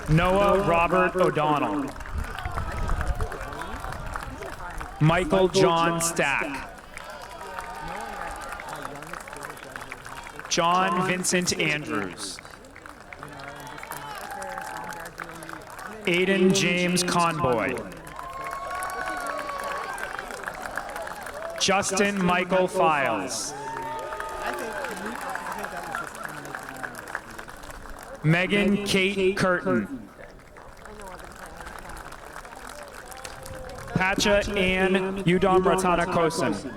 Noah Robert O'Donnell. Michael John Stack. John Vincent Andrews. Aiden James Conboy. Justin Michael Files. Megan Kate Curtin. Pacha Ann Udom Ratana Kosan.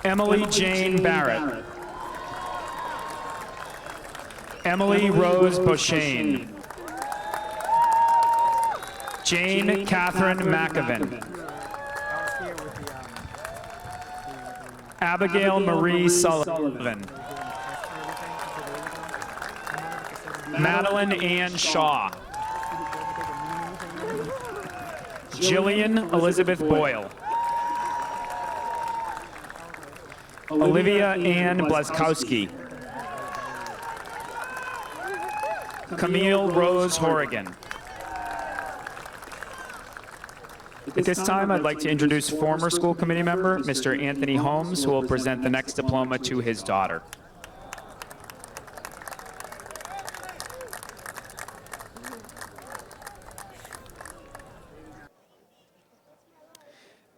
Emily Jane Barrett. Emily Rose Boshane. Jane Catherine McAvin. Abigail Marie Sullivan. Madeline Ann Shaw. Jillian Elizabeth Boyle. Olivia Ann Blaskowski. Camille Rose Horrigan. At this time, I'd like to introduce former school committee member, Mr. Anthony Holmes, who will present the next diploma to his daughter.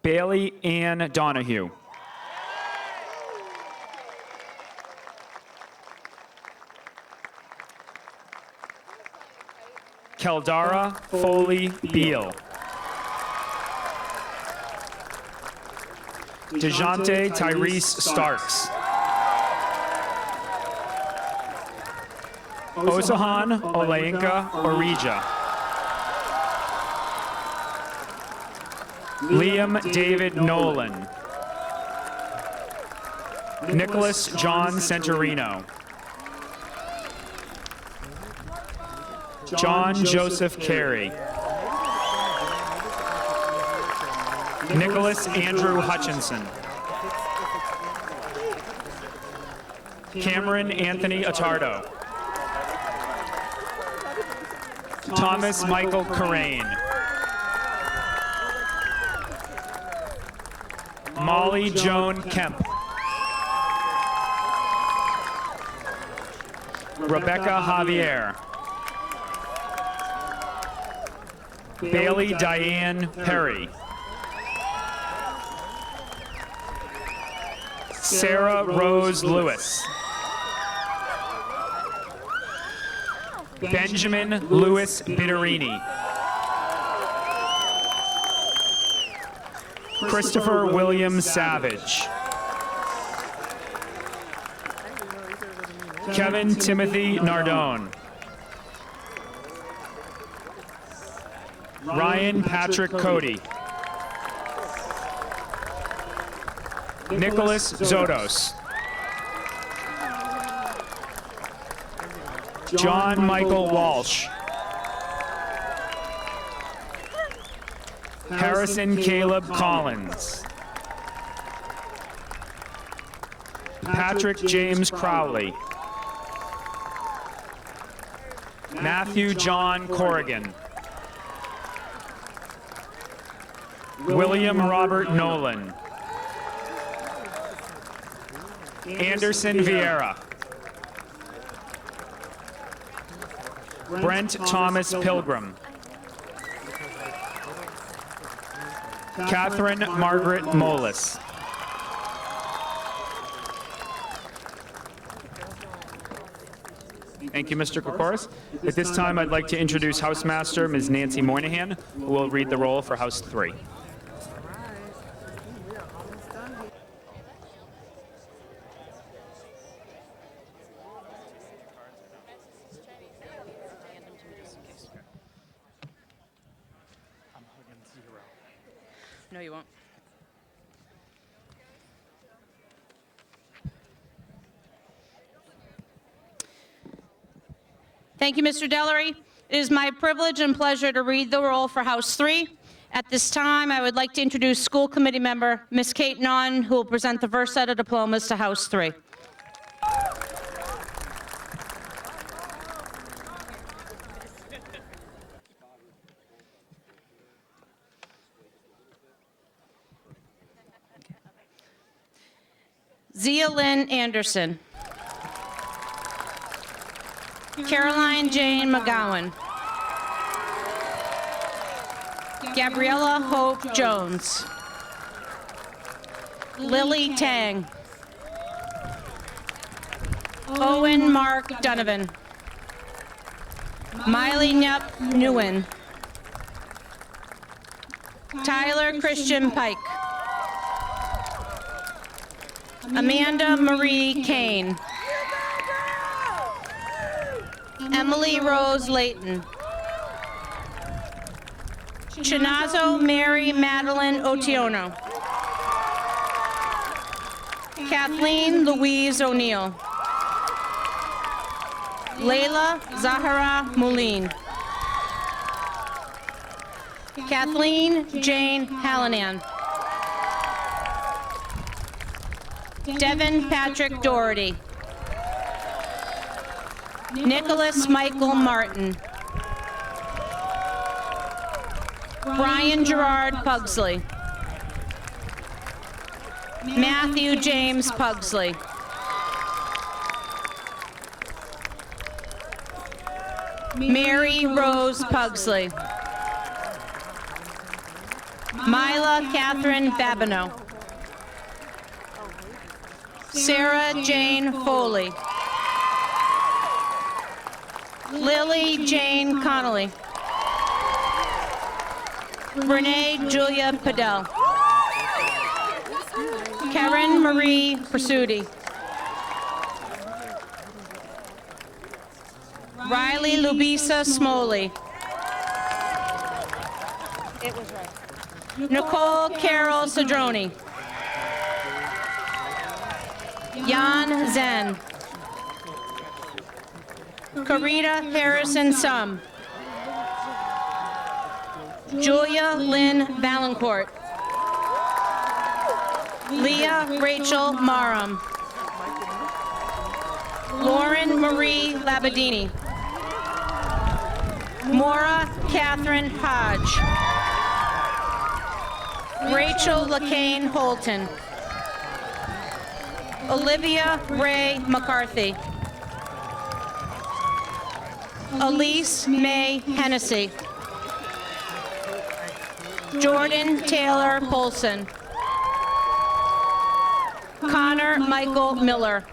Bailey Ann Donahue. Keldara Foley Beal. DeJounte Tyrese Starks. Osahan Oleinka Orija. Liam David Nolan. Nicholas John Centurino. John Joseph Carey. Nicholas Andrew Hutchinson. Cameron Anthony Attardo. Thomas Michael Corraine. Molly Joan Kemp. Rebecca Javier. Bailey Diane Perry. Sarah Rose Lewis. Benjamin Louis Bitterini. Christopher William Savage. Kevin Timothy Nardone. Ryan Patrick Cody. Nicholas Zotos. John Michael Walsh. Harrison Caleb Collins. Patrick James Crowley. Matthew John Corrigan. William Robert Nolan. Anderson Vieira. Brent Thomas Pilgrim. Catherine Margaret Molis. Thank you, Mr. Kokoris. At this time, I'd like to introduce Housemaster Ms. Nancy Moynihan, who will read the roll for House 3. No, you won't. Thank you, Mr. Dellery. It is my privilege and pleasure to read the roll for House 3. At this time, I would like to introduce School Committee Member Ms. Kate Nunn, who will present the first set of diplomas to House 3. Zia Lynn Anderson. Caroline Jane McGowan. Gabriella Hope Jones. Lily Tang. Owen Mark Donovan. Miley Knepp Nguyen. Tyler Christian Pike. Amanda Marie Kane. Emily Rose Layton. Chinazo Mary Madeline Otiono. Kathleen Louise O'Neill. Layla Zahara Moulin. Kathleen Jane Hallinan. Devin Patrick Doherty. Nicholas Michael Martin. Brian Gerard Pugsley. Matthew James Pugsley. Mary Rose Pugsley. Mila Catherine Babineau. Sarah Jane Foley. Lily Jane Connolly. Renee Julia Padell. Karen Marie Pursuti. Riley Lubisa Smoley. Nicole Carol Cedroni. Jan Zen. Karita Harrison Sum. Julia Lynn Valancourt. Leah Rachel Marum. Lauren Marie Labadini. Maura Catherine Hodge. Rachel LaCane Holton. Olivia Ray McCarthy. Elise May Hennessy. Jordan Taylor Polson. Connor Michael Miller.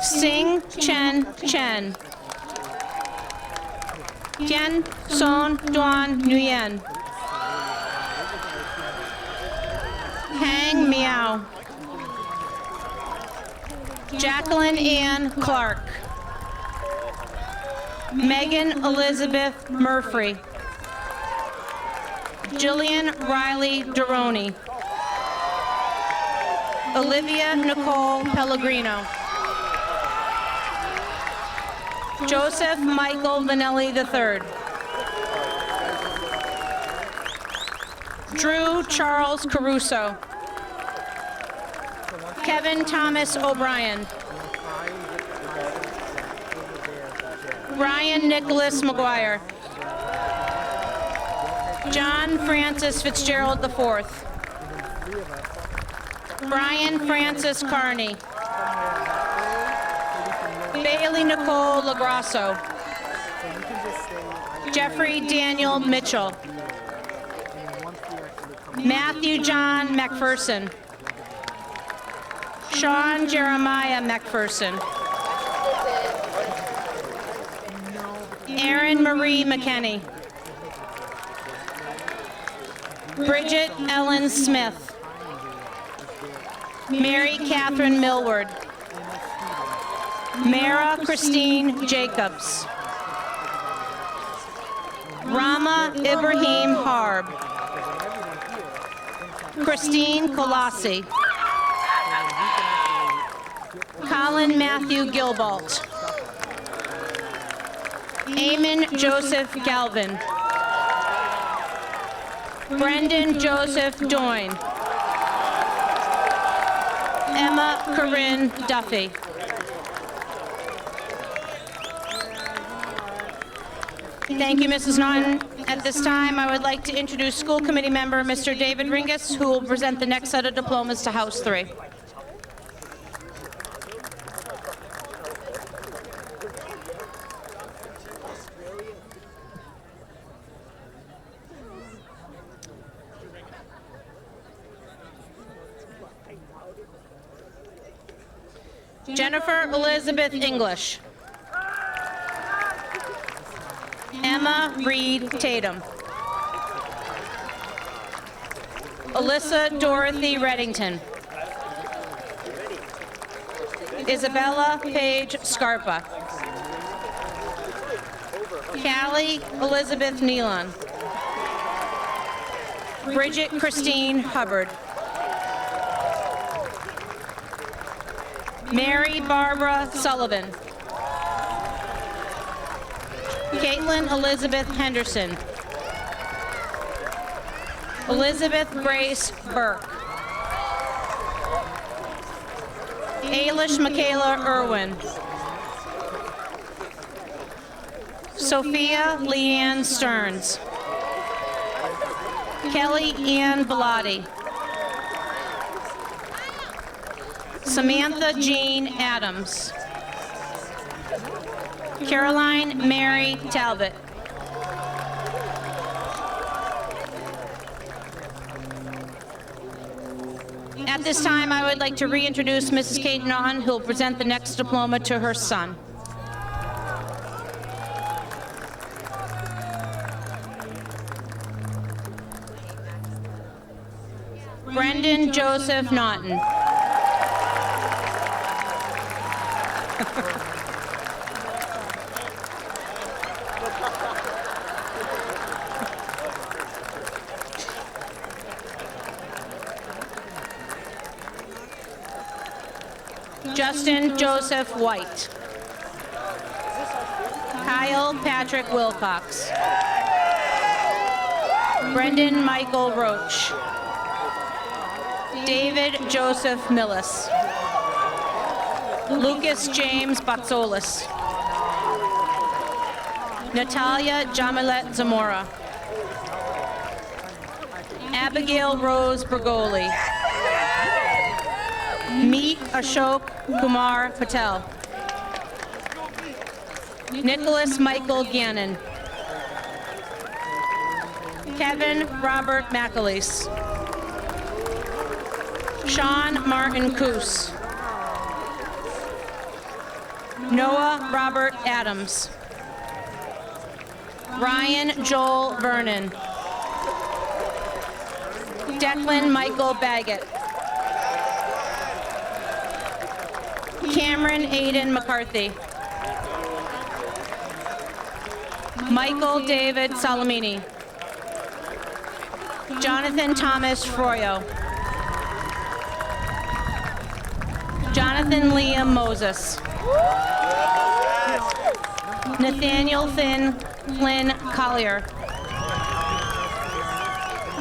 Sing Chen Chen. Tien Son Duan Nguyen. Hang Miao. Jacqueline Ann Clark. Megan Elizabeth Murphy. Jillian Riley Duroni. Olivia Nicole Pellegrino. Joseph Michael Vanelli III. Drew Charles Caruso. Kevin Thomas O'Brien. Ryan Nicholas McGuire. John Francis Fitzgerald IV. Brian Francis Carney. Bailey Nicole LaGrasso. Jeffrey Daniel Mitchell. Matthew John McPherson. Sean Jeremiah McPherson. Erin Marie McKenney. Bridget Ellen Smith. Mary Catherine Millward. Mara Christine Jacobs. Rama Ibrahim Harb. Christine Colossi. Colin Matthew Gilbalt. Eamon Joseph Galvin. Brendan Joseph Doyne. Emma Corinne Duffy. Thank you, Mrs. Naughton. At this time, I would like to introduce school committee member Mr. David Ringus, who will present the next set of diplomas to House 3. Jennifer Elizabeth English. Emma Reed Tatum. Alyssa Dorothy Reddington. Isabella Paige Scarpa. Callie Elizabeth Nealon. Bridget Christine Hubbard. Mary Barbara Sullivan. Caitlin Elizabeth Henderson. Elizabeth Grace Burke. Ailish Michaela Irwin. Sophia Leanne Stearns. Kelly Ann Bellotti. Samantha Jean Adams. Caroline Mary Talbot. At this time, I would like to reintroduce Mrs. Kate Naughton, who will present the next diploma to her son. Brendan Joseph Naughton. Justin Joseph White. Kyle Patrick Wilcox. Brendan Michael Roach. David Joseph Millis. Lucas James Batsolis. Natalia Jamilet Zamora. Abigail Rose Bergoli. Meet Ashok Kumar Patel. Nicholas Michael Gannon. Kevin Robert McAleese. Sean Martin Coos. Noah Robert Adams. Ryan Joel Vernon. Declan Michael Baggett. Cameron Aiden McCarthy. Michael David Salamini. Jonathan Thomas Froyo. Jonathan Liam Moses. Nathaniel Flynn Collier.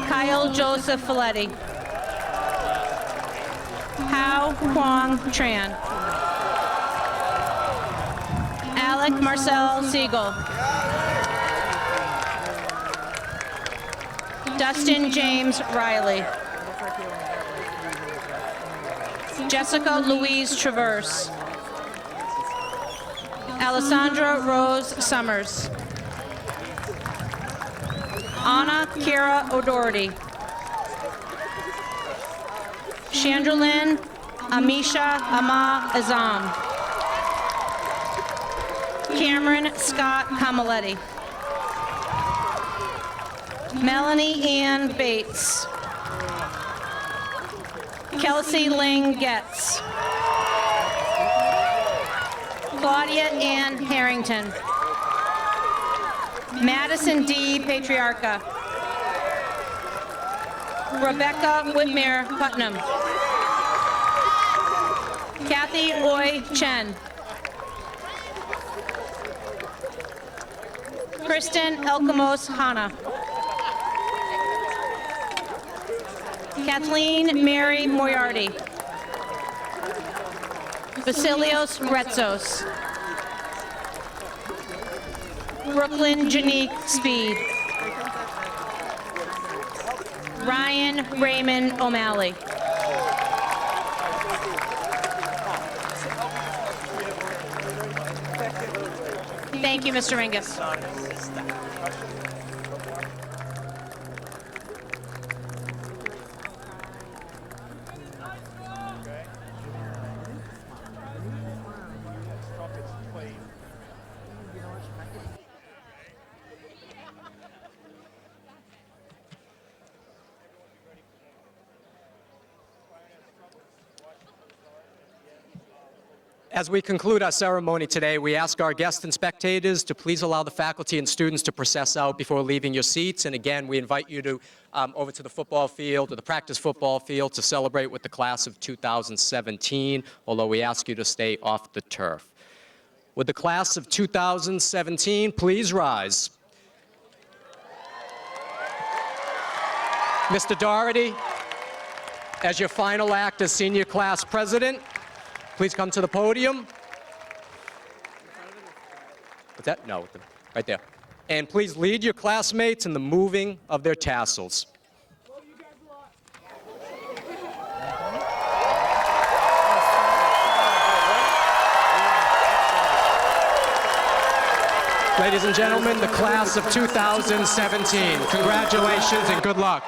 Kyle Joseph Folletti. Hao Kwong Tran. Alec Marcel Siegel. Dustin James Riley. Jessica Louise Traverse. Alessandra Rose Summers. Anna Kira O'Doherty. Chandrelyn Amisha Ama Azam. Cameron Scott Camaletti. Melanie Ann Bates. Kelsey Ling Getz. Claudia Ann Harrington. Madison D. Patriarca. Rebecca Whitmere Putnam. Kathy Oi Chen. Kristen Elkamos Hanna. Kathleen Mary Moriarty. Vasilios Retzos. Brooklyn Janique Speed. Ryan Raymond O'Malley. Thank you, Mr. Ringus. As we conclude our ceremony today, we ask our guests and spectators to please allow the faculty and students to process out before leaving your seats. And again, we invite you to over to the football field or the practice football field to celebrate with the class of 2017, although we ask you to stay off the turf. Would the class of 2017 please rise? Mr. Doherty, as your final act as senior class president, please come to the podium. What's that? No, right there. And please lead your classmates in the moving of their tassels. Ladies and gentlemen, the class of 2017, congratulations and good luck.